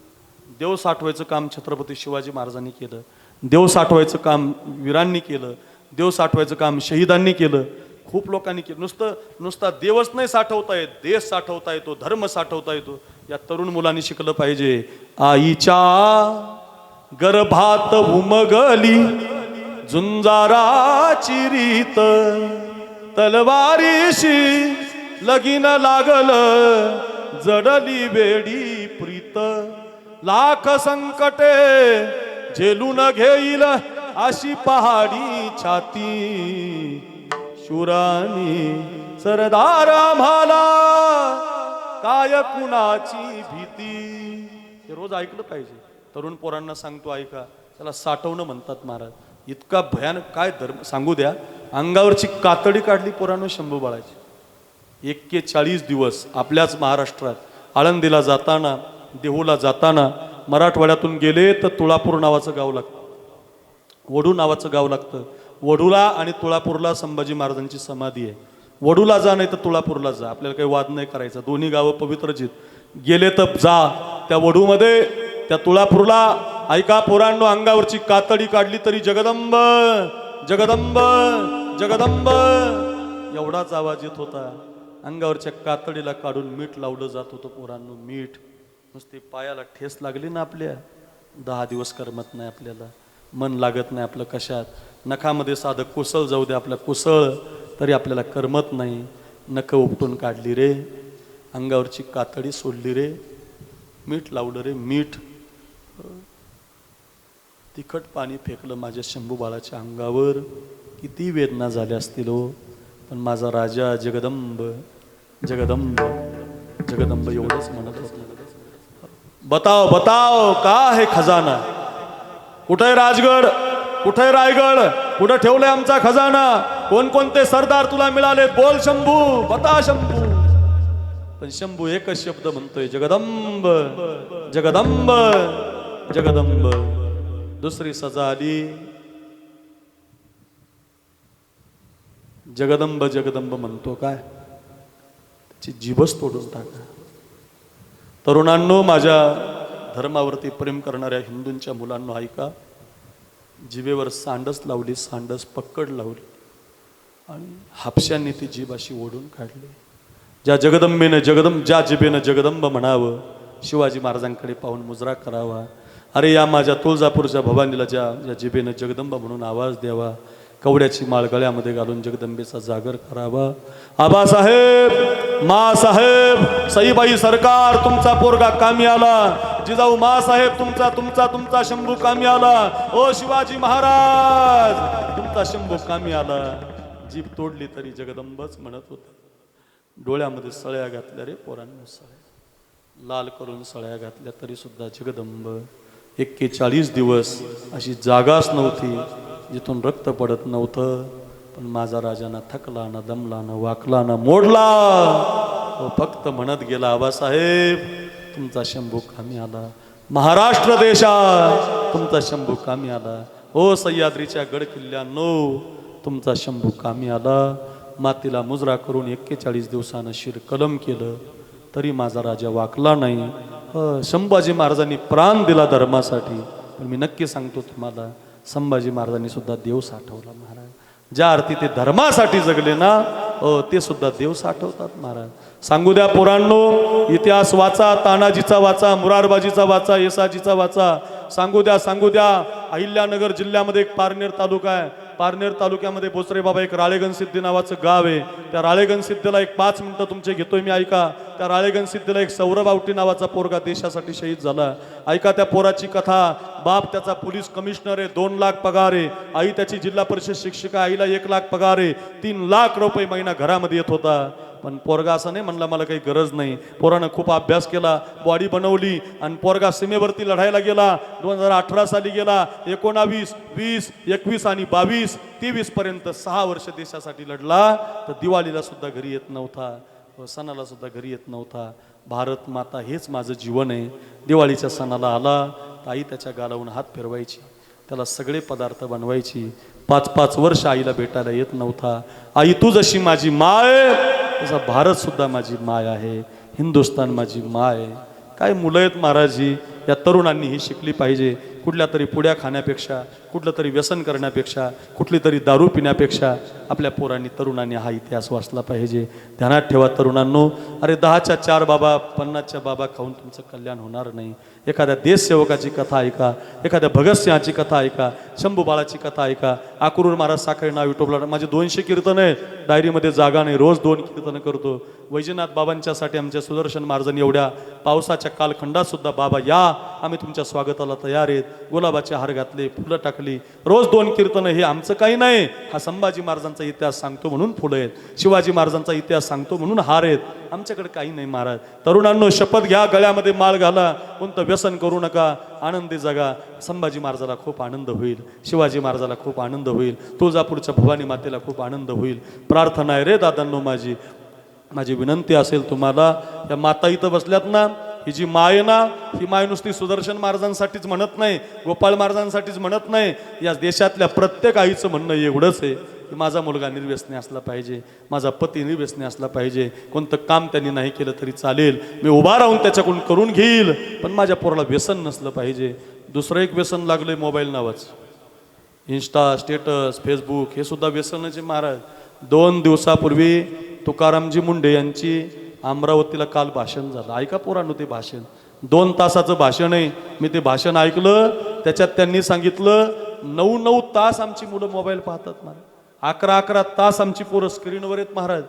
देव साठवायचं काम छत्रपती शिवाजी महाराजांनी केलं, देव साठवायचं काम वीरांनी केलं, देव साठवायचं काम शहीदांनी केलं, खूप लोकांनी केलं. नुसता देवच नाही साठवता येत, देश साठवता येतो, धर्म साठवता येतो. या तरुण मुलांनी शिकलं पाहिजे. आईच्या गर्भात उमगली झुंजाराची रीत, तलवारीशी लगीन लागलं, जडली वेडी प्रीत, लाख संकटे झेलून घेईल अशी पहाडी छाती, शूरानी सरदार आम्हाला काय कुणाची भीती. हे रोज ऐकलं पाहिजे. तरुण पोरांना सांगतो ऐका, त्याला साठवणं म्हणतात महाराज. इतका भयानक काय धर्म सांगू द्या. अंगावरची कातडी काढली पोरांनो शंभू बाळाची. 41 दिवस आपल्याच महाराष्ट्रात आळंदीला जाताना, देहूला जाताना मराठवाड्यातून गेले तर तुळापूर नावाचं गाव लागतं, वडू नावाचं गाव लागतं. वडूला आणि तुळापूरला संभाजी महाराजांची समाधी आहे. वडूला जा नाही तर तुळापूरला जा, आपल्याला काही वाद नाही करायचा, दोन्ही गावं पवित्रच आहेत. गेले तर जा त्या वडूमध्ये, त्या तुळापूरला. ऐका पोरांनो, अंगावरची कातडी काढली तरी जगदंब जगदंब जगदंब एवढाच आवाज येत होता. अंगावरच्या कातडीला काढून मीठ लावलं जात होतं पोरांनो. मीठ नुसती पायाला ठेस लागली ना आपल्या, 10 दिवस करमत नाही आपल्याला, मन लागत नाही आपलं कशात. नखामध्ये साधं कुसळ जाऊ दे आपल्या, कुसळ तरी आपल्याला करमत नाही. नख उपटून काढली रे, अंगावरची कातडी सोडली रे, मीठ लावलं रे मीठ. तिखट पाणी फेकलं माझ्या शंभू बाळाच्या अंगावर. किती वेदना झाल्या असतील हो. पण माझा राजा जगदंब जगदंब जगदंब एवढंच म्हणत होता. बताओ बताओ का है खजाना, कुठे राजगड, कुठे रायगड, कुठे ठेवलाय आमचा खजाना, कोणकोणते सरदार तुला मिळाले, बोल शंभू, बता शंभू. पण शंभू एकच शब्द म्हणतोय, जगदंब जगदंब जगदंब. दुसरी सजा आली, जगदंब जगदंब म्हणतो काय, त्याची जीभच तोडून टाका. तरुणांनो, माझ्या धर्मावरती प्रेम करणाऱ्या हिंदूंच्या मुलांनो ऐका. जिभेवर सांडस लावली, सांडस पक्कड लावली आणि हापशांनी ती जीभ अशी ओढून काढली. ज्या जगदंबेनं ज्या जिभेनं जगदंब म्हणावं, शिवाजी महाराजांकडे पाहून मुजरा करावा. अरे या माझ्या तुळजापूरच्या भवानीला ज्या जिभेनं जगदंब म्हणून आवाज द्यावा, कवड्याची माळ गळ्यामध्ये घालून जगदंबेचा जागर करावा. आबासाहेब, मासाहेब, सईबाई सरकार, तुमचा पोरगा कामी आला. जिजाऊ मासाहेब, तुमचा शंभू कामी आला. ओ शिवाजी महाराज, तुमचा शंभू कामी आला. जीभ तोडली तरी जगदंबच म्हणत होता. डोळ्यामध्ये सळ्या घातल्या रे पोरांना, सळ्या लाल करून सळ्या घातल्या तरी सुद्धा जगदंब. 41 दिवस अशी जागाच नव्हती जिथून रक्त पडत नव्हतं. पण माझा राजा ना थकला, ना दमला, ना वाकला, ना मोडला. तो फक्त म्हणत गेला, आबासाहेब तुमचा शंभू कामी आला. महाराष्ट्र देशात तुमचा शंभू कामी आला. ओ सह्याद्रीच्या गड किल्ल्यांनो, तुमचा शंभू कामी आला. मातीला मुजरा करून 41 दिवसानं शिर कलम केलं तरी माझा राजा वाकला नाही. संभाजी महाराजांनी प्राण दिला धर्मासाठी. पण मी नक्की सांगतो तुम्हाला, संभाजी महाराजांनी सुद्धा देव साठवला महाराज. ज्या अर्थी ते धर्मासाठी जगले ना, ते सुद्धा देव साठवतात महाराज. सांगू द्या पोरांनो, इतिहास वाचा, तानाजीचा वाचा, मुरारबाजीचा वाचा, येसाजीचा वाचा. सांगू द्या. अहिल्यानगर जिल्ह्यामध्ये एक पारनेर तालुका आहे. पारनेर तालुक्यामध्ये बोचरे बाबा एक राळेगण सिद्धी नावाचं गाव आहे. त्या राळेगण सिद्धीला एक 5 मिनिटं तुमचे घेतोय मी, ऐका. त्या राळेगण सिद्धीला एक सौरभ आवटी नावाचा पोरगा देशासाठी शहीद झाला. ऐका त्या पोराची कथा. बाप त्याचा पोलीस कमिशनर आहे, 2 लाख पगार आहे. आई त्याची जिल्हा परिषद शिक्षिका, आईला 1 लाख पगार आहे. 3 लाख रुपये महिना घरामध्ये येत होता. पण पोरगा असं नाही म्हणला मला काही गरज नाही. पोरानं खूप अभ्यास केला, बॉडी बनवली आणि पोरगा सीमेवरती लढायला गेला. 2018 साली गेला. 19, 20, 21 आणि 22, 23 पर्यंत 6 वर्ष देशासाठी लढला. तर दिवाळीला सुद्धा घरी येत नव्हता, सणाला सुद्धा घरी येत नव्हता. भारत माता हेच माझं जीवन आहे. दिवाळीच्या सणाला आला तर आई त्याच्या गालावून हात फिरवायची, त्याला सगळे पदार्थ बनवायची. 5-5 वर्ष आईला भेटायला येत नव्हता. आई तू जशी माझी माय, तसा भारत सुद्धा माझी माय आहे, हिंदुस्थान माझी माय आहे. काय मुलं आहेत महाराजजी, या तरुणांनी ही शिकली पाहिजे. कुठल्या तरी पुड्या खाण्यापेक्षा, कुठलं तरी व्यसन करण्यापेक्षा, कुठली तरी दारू पिण्यापेक्षा आपल्या पोरांनी तरुणांनी हा इतिहास वाचला पाहिजे. ध्यानात ठेवा तरुणांनो, अरे 10च्या 4 बाबा 50च्या बाबा खाऊन तुमचं कल्याण होणार नाही. एखाद्या देशसेवकाची कथा ऐका, एखाद्या भगतसिंहाची कथा ऐका, शंभू बाळाची कथा ऐका. आकुरूर महाराज साखळे नाव युट्यूबला माझे 200 कीर्तन आहे, डायरीमध्ये जागा नाही, रोज 2 कीर्तन करतो. वैजनाथ बाबांच्यासाठी आमच्या सुदर्शन महाराजांनी एवढ्या पावसाच्या कालखंडात सुद्धा बाबा या, आम्ही तुमच्या स्वागताला तयार आहेत. गुलाबाचे हार घातले, फुलं टाकली, रोज 2 कीर्तन. हे आमचं काही नाही, हा संभाजी महाराजांचा इतिहास सांगतो म्हणून फुलं आहेत, शिवाजी महाराजांचा इतिहास सांगतो म्हणून हार आहेत. आमच्याकडे काही नाही महाराज. तरुणांनो शपथ घ्या, गळ्यामध्ये माळ घाला, कोणतं व्यसन करू नका, आनंदी जगा. संभाजी महाराजाला खूप आनंद होईल, शिवाजी महाराजाला खूप आनंद होईल, तुळजापूरच्या भवानी मातेला खूप आनंद होईल. प्रार्थना आहे रे दादांनो माझी विनंती असेल तुम्हाला, या माता इथं बसल्यात ना, ही जी माय आहे ना, ही माय नुसती सुदर्शन महाराजांसाठीच म्हणत नाही, गोपाळ महाराजांसाठीच म्हणत नाही. या देशातल्या प्रत्येक आईचं म्हणणं एवढंच आहे की माझा मुलगा निर्व्यसनी असला पाहिजे, माझा पती निर्व्यसनी असला पाहिजे. कोणतं काम त्यांनी नाही केलं तरी चालेल, मी उभा राहून त्याच्याकडून करून घेईल, पण माझ्या पोराला व्यसन नसलं पाहिजे. दुसरं एक व्यसन लागलंय मोबाईल नावाचं. इंस्टा, स्टेटस, फेसबुक हे सुद्धा व्यसनच आहे महाराज. 2 दिवसापूर्वी तुकारामजी मुंडे यांची अमरावतीला काल भाषण झालं. ऐका पोरांनो ते भाषण, 2 तासाचं भाषण आहे. मी ते भाषण ऐकलं. त्याच्यात त्यांनी सांगितलं 9 तास आमची मुलं मोबाईल पाहतात महाराज, 11 तास आमची पोरं स्क्रीनवर आहेत महाराज.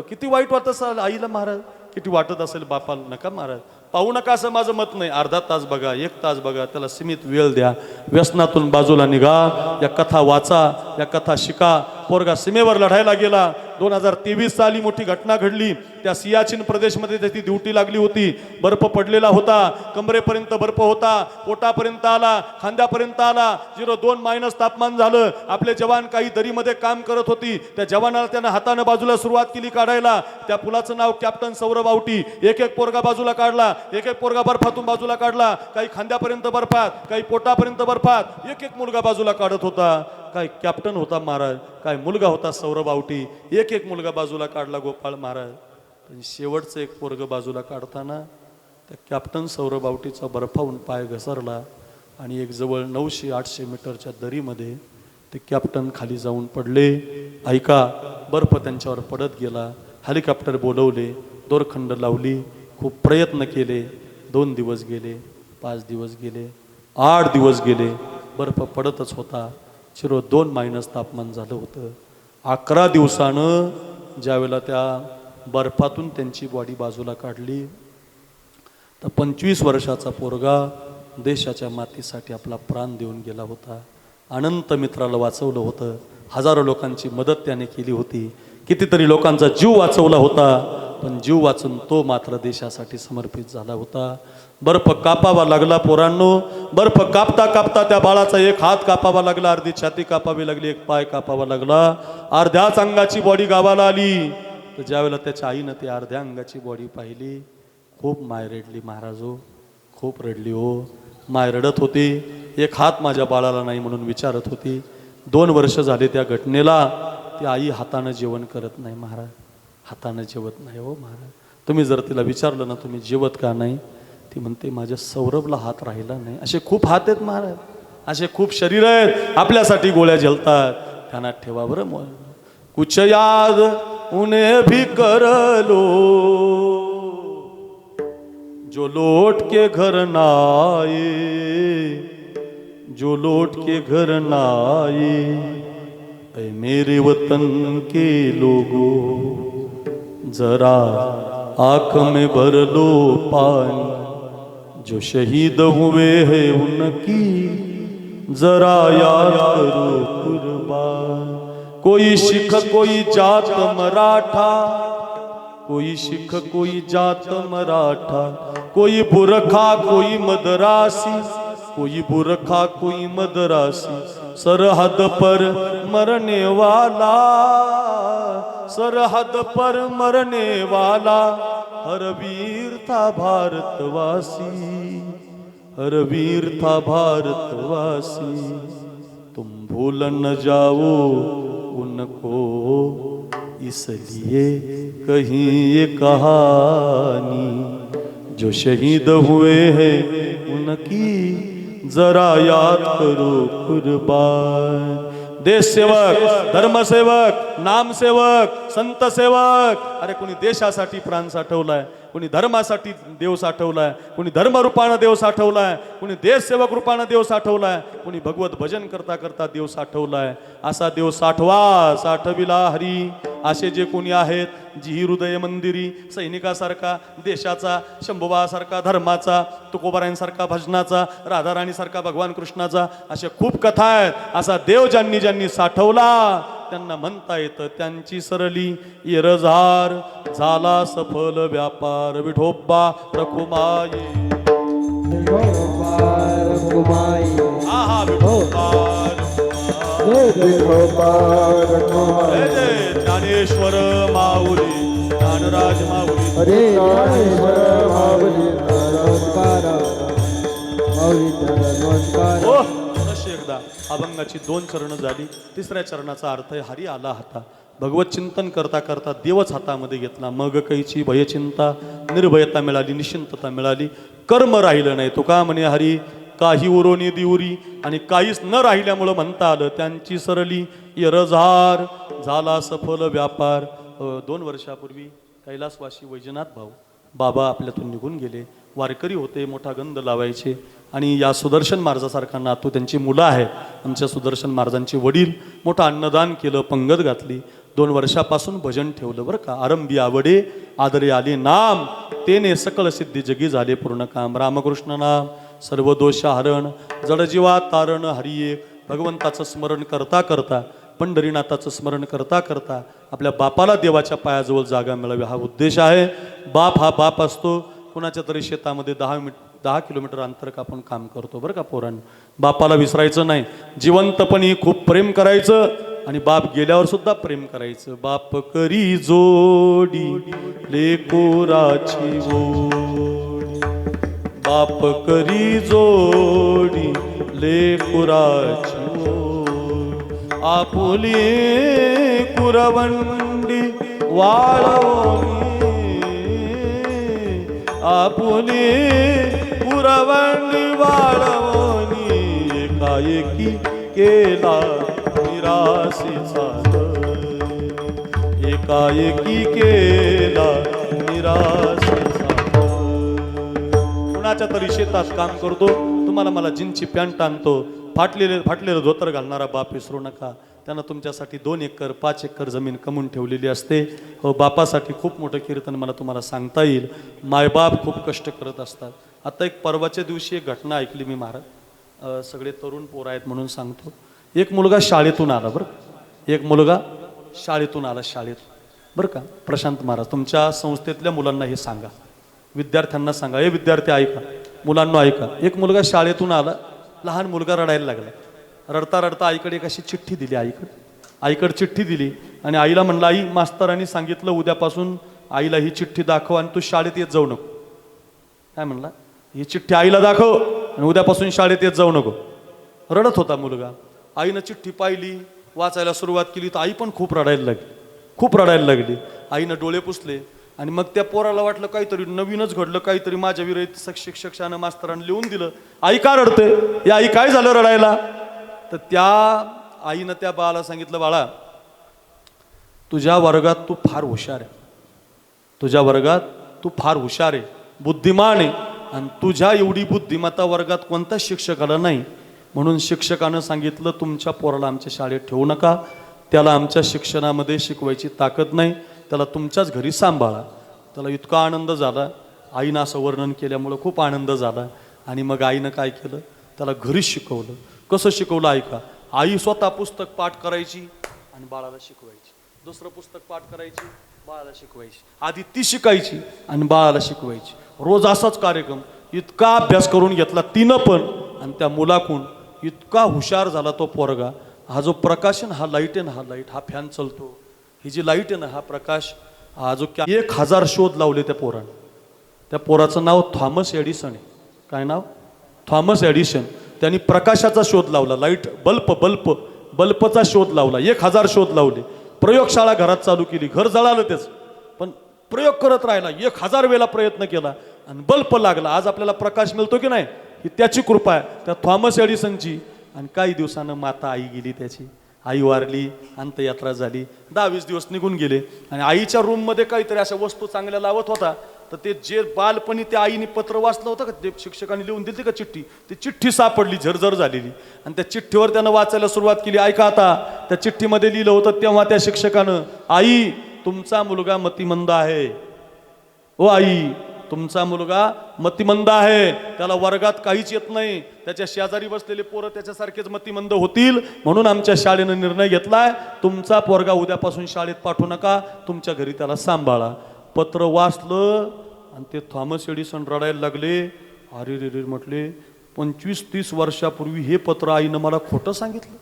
किती वाईट वाटत असेल आईला महाराज, किती वाटत असेल बापाला. नका महाराज, पाहू नका असं माझं मत नाही. अर्धा तास बघा, 1 तास बघा, त्याला सीमित वेळ द्या. व्यसनातून बाजूला निघा, या कथा वाचा, या कथा शिका. पोरगा सीमेवर लढायला गेला, 2023 साली मोठी घटना घडली. त्या सियाचीन प्रदेशमध्ये त्याची ड्युटी लागली होती. बर्फ पडलेला होता, कमरेपर्यंत बर्फ होता, पोटापर्यंत आला, खांद्यापर्यंत आला. 0.2 तापमान झालं. आपले जवान काही दरीमध्ये काम करत होती. त्या जवानाला त्यानं हातानं बाजूला सुरुवात केली काढायला. त्या पुलाचं नाव कॅप्टन सौरभ आवटी. एक पोरगा बाजूला काढला, एक पोरगा बर्फातून बाजूला काढला. काही खांद्यापर्यंत बर्फात, काही पोटापर्यंत बर्फात. एक मुलगा बाजूला काढत होता. काय कॅप्टन होता महाराज, काय मुलगा होता सौरभ आवटी. एक मुलगा बाजूला काढला गोपाळ महाराज. पण शेवटचं एक पोरग बाजूला काढताना त्या कॅप्टन सौरभ आवटीचा बर्फाहून पाय घसरला आणि एक जवळ 900-800 मीटरच्या दरीमध्ये ते कॅप्टन खाली जाऊन पडले. ऐका, बर्फ त्यांच्यावर पडत गेला. हेलिकॉप्टर बोलवले, दोरखंड लावली, खूप प्रयत्न केले. 2 दिवस गेले, 5 दिवस गेले, 8 दिवस गेले, बर्फ पडतच होता. 0.2 तापमान झालं होतं. 11 दिवसानं ज्यावेळेला त्या बर्फातून त्यांची बॉडी बाजूला काढली, तर 25 वर्षाचा पोरगा देशाच्या मातीसाठी आपला प्राण देऊन गेला होता. अनंत मित्राला वाचवलं होतं. हजारो लोकांची मदत त्याने केली होती. कितीतरी लोकांचा जीव वाचवला होता. पण जीव वाचून तो मात्र देशासाठी समर्पित झाला होता. बर्फ कापावा लागला पोरांनो. बर्फ कापता कापता त्या बाळाचा एक हात कापावा लागला, अर्धी छाती कापावी लागली, एक पाय कापावा लागला. अर्ध्याच अंगाची बॉडी गावाला आली. तर ज्यावेळेला त्याच्या आईनं ती अर्ध्या अंगाची बॉडी पाहिली, खूप माय रडली महाराजो, खूप रडली हो. माय रडत होती. एक हात माझ्या बाळाला नाही म्हणून विचारत होती. 2 वर्ष झाले त्या घटनेला. ती आई हातानं जेवण करत नाही महाराज, हातानं जेवत नाही हो महाराज. तुम्ही जर तिला विचारलं ना तुम्ही जेवत का नाही, ती म्हणते माझ्या सौरभला हात राहिला नाही. असे खूप हात आहेत महाराज, असे खूप शरीर आहेत आपल्यासाठी गोळ्या झेलतात. ध्यानात ठेवा बरं. कुछ याद उन्हें भी कर लो जो लौट के घर ना आए, जो लौट के घर ना आए. ऐ मेरे वतन के लोगों जरा आँख में भर लो पानी, जो शहीद हुए हैं उनकी जरा याद करो कुर्बान. कोई सिख कोई जात मराठा, कोई सिख कोई जात मराठा, कोई बुरखा कोई मदरासी, कोई बुरखा कोई मदरासी. सरहद पर मरने वाला, सरहद पर मरने वाला, हर वीर था भारतवासी, हर वीर था भारतवासी. तुम भूल न जाओ उनको, इसलिए कहीं ये कहानी जो शहीद हुए हैं उनकी जरा याद करो कुर्बान। देश सेवक, धर्मसेवक, नामसेवक, संत सेवक, अरे कोणी देशासाठी प्राण साठवलाय, कोणी धर्मासाठी देव साठवलाय, कोणी धर्मरूपानं देव साठवलाय, कोणी देश सेवक रूपानं देव साठवलाय, कोणी भगवत भजन करता करता देव साठवलाय। असा देव साठवा, साठविला हरी। असे जे कोणी आहेत, जी ही हृदय मंदिरी सैनिकासारखा, देशाचा, शंभुबासारखा धर्माचा, तुकोबारायांसारखा भजनाचा, राधाराणीसारखा भगवान कृष्णाचा, अशा खूप कथा आहेत। असा देव ज्यांनी ज्यांनी साठवला त्यांना म्हणता येतं त्यांची सरली येरझार, झाला सफल व्यापार विठोबा रखुमाई। आहा विठोबा जय जय ज्ञानेश्वर माऊली, ज्ञानराज माऊली, हरे ज्ञानेश्वर माऊली नमस्कार, माऊली नमस्कार। ओ थोडीशी एकदा अभंगाची 2 चरणं झाली, तिसऱ्या चरणाचा अर्थ आहे हरी आला हाता। भगवत चिंतन करता करता देवच हातामध्ये घेतला, मग कैची भयचिंता, निर्भयता मिळाली, निश्चिंतता मिळाली, कर्म राहिलं नाही। तुका म्हणे हरी काही उरोनी दिवरी, आणि काहीच न राहिल्यामुळं म्हणता आलं त्यांची सरली येरझार, झाला सफल व्यापार। 2 वर्षापूर्वी कैलासवासी वैजनाथ भाऊ बाबा आपल्यातून निघून गेले। वारकरी होते, मोठा गंध लावायचे, आणि या सुदर्शन महाराजासारखा नातू, त्यांची मुलं आहेत आमच्या सुदर्शन महाराजांचे वडील, मोठं अन्नदान केलं, पंगत घातली। 2 वर्षापासून भजन ठेवलं बरं का। आरंभी आवडे आदरे आले नाम, तेने सकळ सिद्धी जगी झाले पूर्ण काम। रामकृष्ण नाम सर्व दोष हरण, जडजीवा तारण हरी एक। भगवंताचं स्मरण करता करता, पंढरीनाथाचं स्मरण करता करता आपल्या बापाला देवाच्या पायाजवळ जागा मिळावी हा उद्देश आहे। बाप हा बाप असतो। कुणाच्या तरी शेतामध्ये 10 किलोमीटर अंतर आपण काम करतो बरं का पोरांनो। बापाला विसरायचं नाही, जिवंतपणी खूप प्रेम करायचं, आणि बाप गेल्यावर सुद्धा प्रेम करायचं। बाप करी जोडी लेकोराची ओढी, बाप करी जोडी लेकुराची ओढी, आपुली कुरवंडी वाळवणी, आपुली कुरवंडी वाळवणी, एकाएकी केला निराशीचा एकाएकी केला निराशीचा। कुणाच्या तरी शेतात काम करतो, तुम्हाला मला जीन्सची पॅन्ट आणतो, फाटलेलं धोतर घालणारा बाप विसरू नका। त्यानं तुमच्यासाठी 2 एकर 5 एकर जमीन कमवून ठेवलेली असते। हो, बापासाठी खूप मोठं कीर्तन मला तुम्हाला सांगता येईल। मायबाप खूप कष्ट करत असतात। आता एक परवाच्या दिवशी एक घटना ऐकली मी महाराज, सगळे तरुण पोरं आहेत म्हणून सांगतो। एक मुलगा शाळेतून आला बरं, एक मुलगा शाळेतून आला, शाळेत बरं का। प्रशांत महाराज तुमच्या संस्थेतल्या मुलांना हे सांगा, विद्यार्थ्यांना सांगा, हे विद्यार्थी ऐका, मुलांना ऐका। एक मुलगा शाळेतून आला, लहान मुलगा रडायला लागला। रडता रडता आईकडे एक अशी चिठ्ठी दिली, आईकडे चिठ्ठी दिली, आणि आईला म्हणलं आई मास्तरांनी सांगितलं उद्यापासून आईला ही चिठ्ठी दाखव आणि तू शाळेत येत जाऊ नको। काय म्हणला, ही चिठ्ठी आईला दाखव आणि उद्यापासून शाळेत येत जाऊ नको। रडत होता मुलगा। आईनं चिठ्ठी पाहिली, वाचायला सुरुवात केली, तर आई पण खूप रडायला लागली। आईनं डोळे पुसले, आणि मग त्या पोराला वाटलं काहीतरी नवीनच घडलं, काहीतरी माझ्या विरुद्ध शिक्षकानं मास्तरानं लिहून दिलं। आई का रडते, या आई काय झालं रडायला? तर त्या आईनं त्या बाळाला सांगितलं, बाळा तुझ्या वर्गात तू फार हुशार आहे, तुझ्या वर्गात तू फार हुशार आहे, बुद्धिमान आहे, आणि तुझ्या एवढी बुद्धिमत्ता वर्गात कोणता शिक्षकाला नाही, म्हणून शिक्षकानं सांगितलं तुमच्या पोराला आमच्या शाळेत ठेवू नका, त्याला आमच्या शिक्षणामध्ये शिकवायची ताकद नाही, त्याला तुमच्याच घरी सांभाळा। त्याला इतका आनंद झाला, आईनं असं वर्णन केल्यामुळं खूप आनंद झाला। आणि मग आईनं काय केलं, त्याला घरीच शिकवलं। कसं शिकवलं ऐका, आई स्वतः पुस्तक पाठ करायची आणि बाळाला शिकवायची, दुसरं पुस्तक पाठ करायची, बाळाला शिकवायची, आधी ती शिकायची आणि बाळाला शिकवायची। रोज असाच कार्यक्रम, इतका अभ्यास करून घेतला तिनं पण, आणि त्या मुलाकून इतका हुशार झाला तो पोरगा। हा जो प्रकाश आहे ना, हा लाईट आहे ना, हा लाईट, हा फॅन चालतो, ही जी लाईट आहे ना, हा प्रकाश, हा जो 1000 शोध लावले त्या पोरानं। त्या पोराचं नाव थॉमस एडिसन आहे। काय नाव? Thomas Edison. त्यांनी प्रकाशाचा शोध लावला, लाईट बल्बचा शोध लावला, 1000 शोध लावले। प्रयोगशाळा घरात चालू केली, घर जळालं त्याचं, पण प्रयोग करत राहिला, 1000 वेळा प्रयत्न केला आणि बल्ब लागला. आज आपल्याला प्रकाश मिळतो की नाही, ही त्याची कृपा आहे, त्या थॉमस एडिसनची. आणि काही दिवसानं माता आई गेली त्याची, आई वारली, अंत्ययात्रा झाली. 10-20 दिवस निघून गेले आणि आईच्या रूममध्ये काहीतरी अशा वस्तू चांगल्या लावत होता. तर ते जे बालपणी त्या आईने पत्र वाचलं होतं का, ते शिक्षकांनी लिहून दिली का चिठ्ठी, ती चिठ्ठी सापडली झरझर झालेली. आणि त्या चिठ्ठीवर त्यानं वाचायला सुरुवात केली. ऐका आता, त्या चिठ्ठीमध्ये लिहिलं होतं तेव्हा त्या शिक्षकानं, आई तुमचा मुलगा मतिमंद आहे, ओ आई तुमचा मुलगा मतिमंद आहे, त्याला वर्गात काहीच येत नाही, त्याच्या शेजारी बसलेले पोरं त्याच्यासारखेच मतिमंद होतील, म्हणून आमच्या शाळेनं निर्णय घेतलाय, तुमचा पोरगा उद्यापासून शाळेत पाठवू नका, तुमच्या घरी त्याला सांभाळा. पत्र वाचलं आणि ते थॉमस एडिसन रडायला लागले. अरे रे रे म्हटले, 25-30 वर्षापूर्वी हे पत्र आईनं मला खोटं सांगितलं.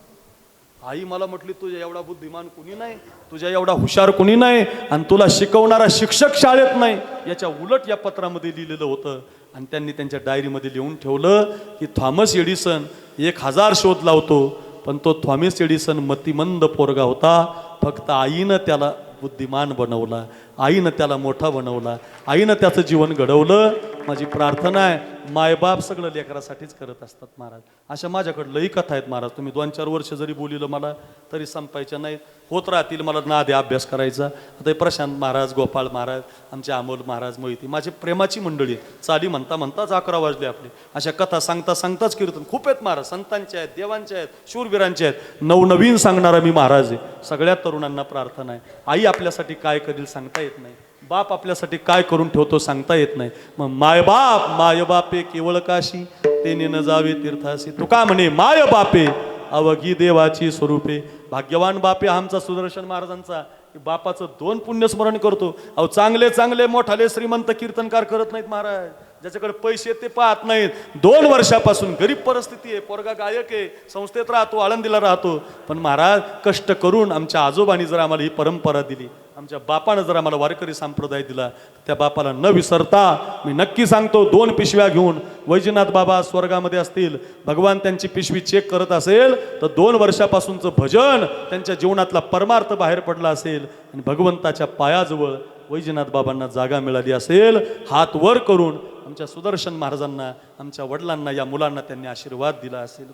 आई मला म्हटली, तुझ्या एवढा बुद्धिमान कुणी नाही, तुझ्या एवढा हुशार कुणी नाही, आणि तुला शिकवणारा शिक्षक शाळेत नाही. याच्या उलट या पत्रामध्ये लिहिलेलं होतं. आणि त्यांनी त्यांच्या डायरीमध्ये लिहून ठेवलं की थॉमस एडिसन 1000 शोध लावतो, पण तो थॉमस एडिसन मतिमंद पोरगा होता. फक्त आईनं त्याला बुद्धिमान बनवला, आईनं त्याला मोठा बनवला, आईनं त्याचं जीवन घडवलं. माझी प्रार्थना आहे, मायबाप सगळं लेकरासाठीच करत असतात महाराज. अशा माझ्याकडं लई कथा आहेत महाराज, तुम्ही 2-4 वर्ष जरी बोलिलं मला तरी संपायच्या नाही, होत राहतील. मला नादे अभ्यास करायचा. आता प्रशांत महाराज, गोपाळ महाराज, आमचे अमोल महाराज, मोहिती, माझी प्रेमाची मंडळी आहे. चाली म्हणता म्हणताच 11 वाजले आपले. अशा कथा सांगता सांगताच कीर्तन खूप आहेत महाराज, संतांचे आहेत, देवांचे आहेत, शूरवीरांचे आहेत. नवनवीन सांगणारा मी महाराज आहे. सगळ्या तरुणांना प्रार्थना आहे, आई आपल्यासाठी काय करील सांगता येत नाही, बाप आपल्यासाठी काय करून ठेवतो सांगता येत नाही. मग मायबापे केवळ काशी, तेने न जावे तीर्थासी. तुका म्हणे मायबापे अवघी देवाची स्वरूपे. भाग्यवान बापे आमचा सुदर्शन महाराजांचा, बापाचं 2 पुण्यस्मरण करतो. अहो चांगले चांगले मोठाले श्रीमंत कीर्तनकार करत नाहीत महाराज, ज्याच्याकडे पैसे ते पाहत नाहीत. 2 वर्षापासून गरीब परिस्थिती आहे, पोरगा गायक आहे, संस्थेत राहतो, आळंदीला राहतो, पण महाराज कष्ट करून आमच्या आजोबांनी जर आम्हाला ही परंपरा दिली, आमच्या बापानं जर आम्हाला वारकरी संप्रदाय दिला, त्या बापाला न विसरता मी नक्की सांगतो 2 पिशव्या घेऊन वैजनाथ बाबा स्वर्गामध्ये असतील, भगवान त्यांची पिशवी चेक करत असेल तर 2 वर्षापासूनचं भजन त्यांच्या जीवनातला परमार्थ बाहेर पडला असेल आणि भगवंताच्या पायाजवळ वैजनाथ बाबांना जागा मिळाली असेल. हात वर करून आमच्या सुदर्शन महाराजांना, आमच्या वडिलांना, या मुलांना त्यांनी आशीर्वाद दिला असेल.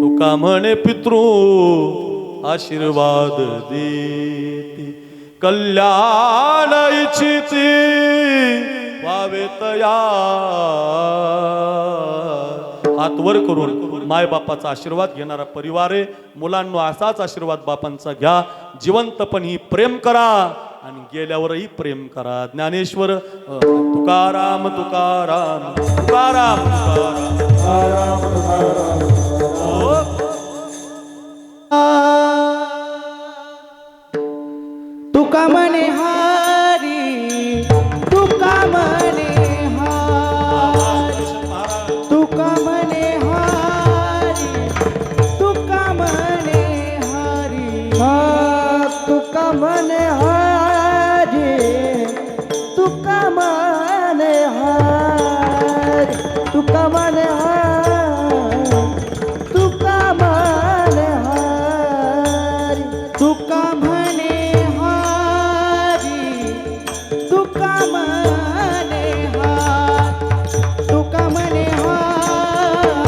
तुका म्हणे पितृ आशीर्वाद देती, कल्याण इच्छिती व्हावे तया. हात वर करून माय बापाचा आशीर्वाद घेणारा परिवार आहे. मुलांनो असाच आशीर्वाद बापांचा घ्या. जिवंतपणी प्रेम करा आणि गेल्यावरही प्रेम करा. ज्ञानेश्वर तुकाराम तुकाराम तुकाराम तुकाराम तुकाराम. तुका म्हणे हारी, तुका म्हणे हारी, तुका म्हणे हारी, तुका म्हणे हारी, तुका म्हणे हारी, तुका म्हणे हारी, तुका म्हणे हारी, तुका म्हणे हारी, तुका म्हणे हारी, तुका म्हणे हारी, तुका म्हणे हारी,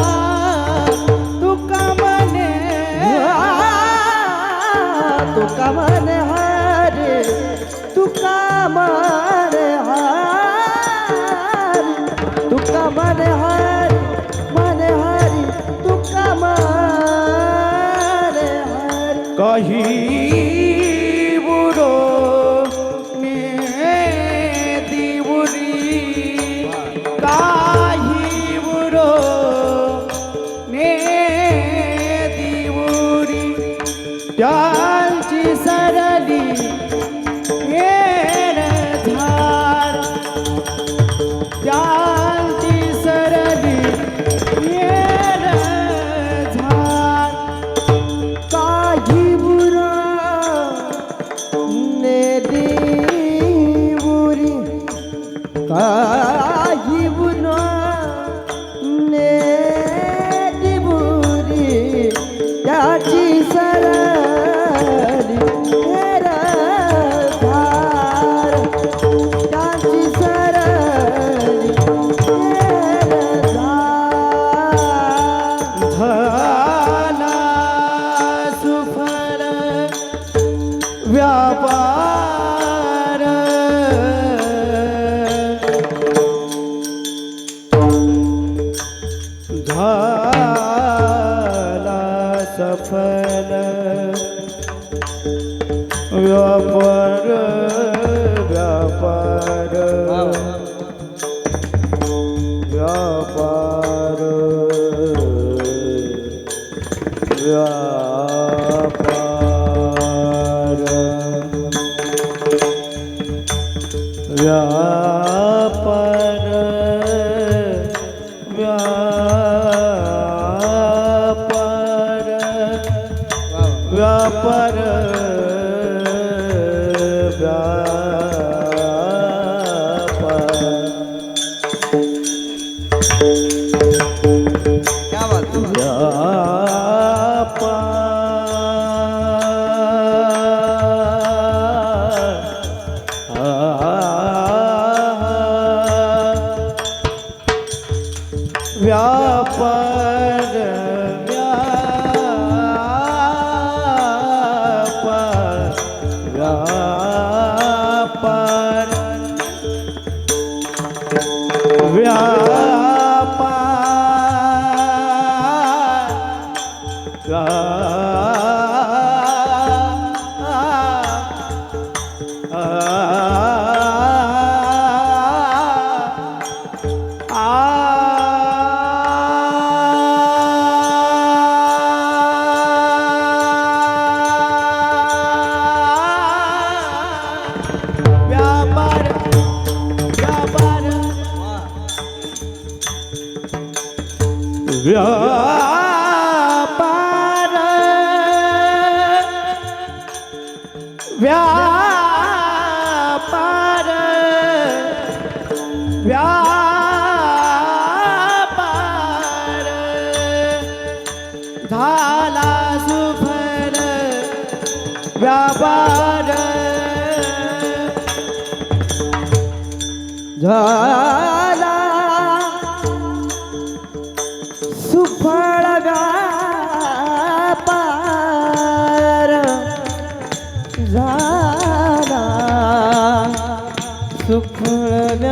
तुका म्हणे हारी, तुका म्हणे हारी, तुका म्हणे हारी, तुका म्हणे हारी, म्हणे हारी, तुका म्हणे हारी. काही बुरो ने दिवुरी, काही बुरो ने दिवुरी, त्यांची सरली येण धार, त्यांची सरली येण धार. काही बुरा ने दिवुरी, काही बुरा ने दिवुरी, त्याची सरली व्यापार झाला सफल व्यापार व्यापार व्यापार व्यापार व्यापार व्यापार व्यापार क्या बात है? व्यापार व्यापार व्यापार व्यापार व्यापार व्यापार व्यापार व्यापार झाला सुफल व्यापार झाला सुफळ व्यापार झाला सुफळ व्यापार झाला सुफळ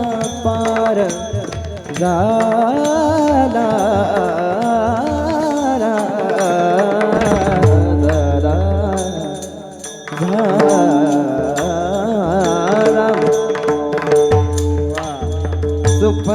व्यापार झाला झाला झाला सुफळ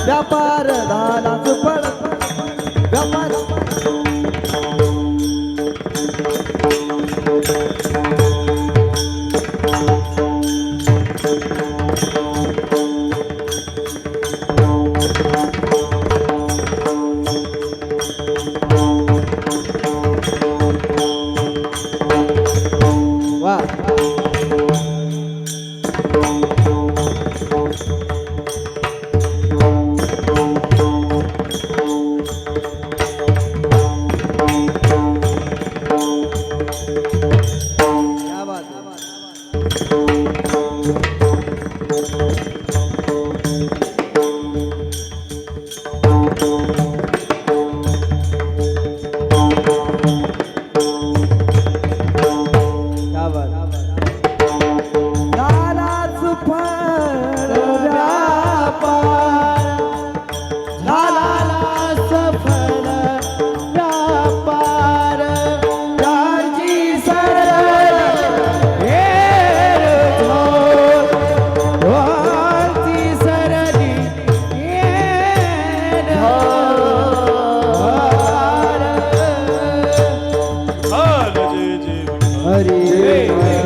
व्यापार झाला सुफळ व्यापार वा क्या बात है? हरी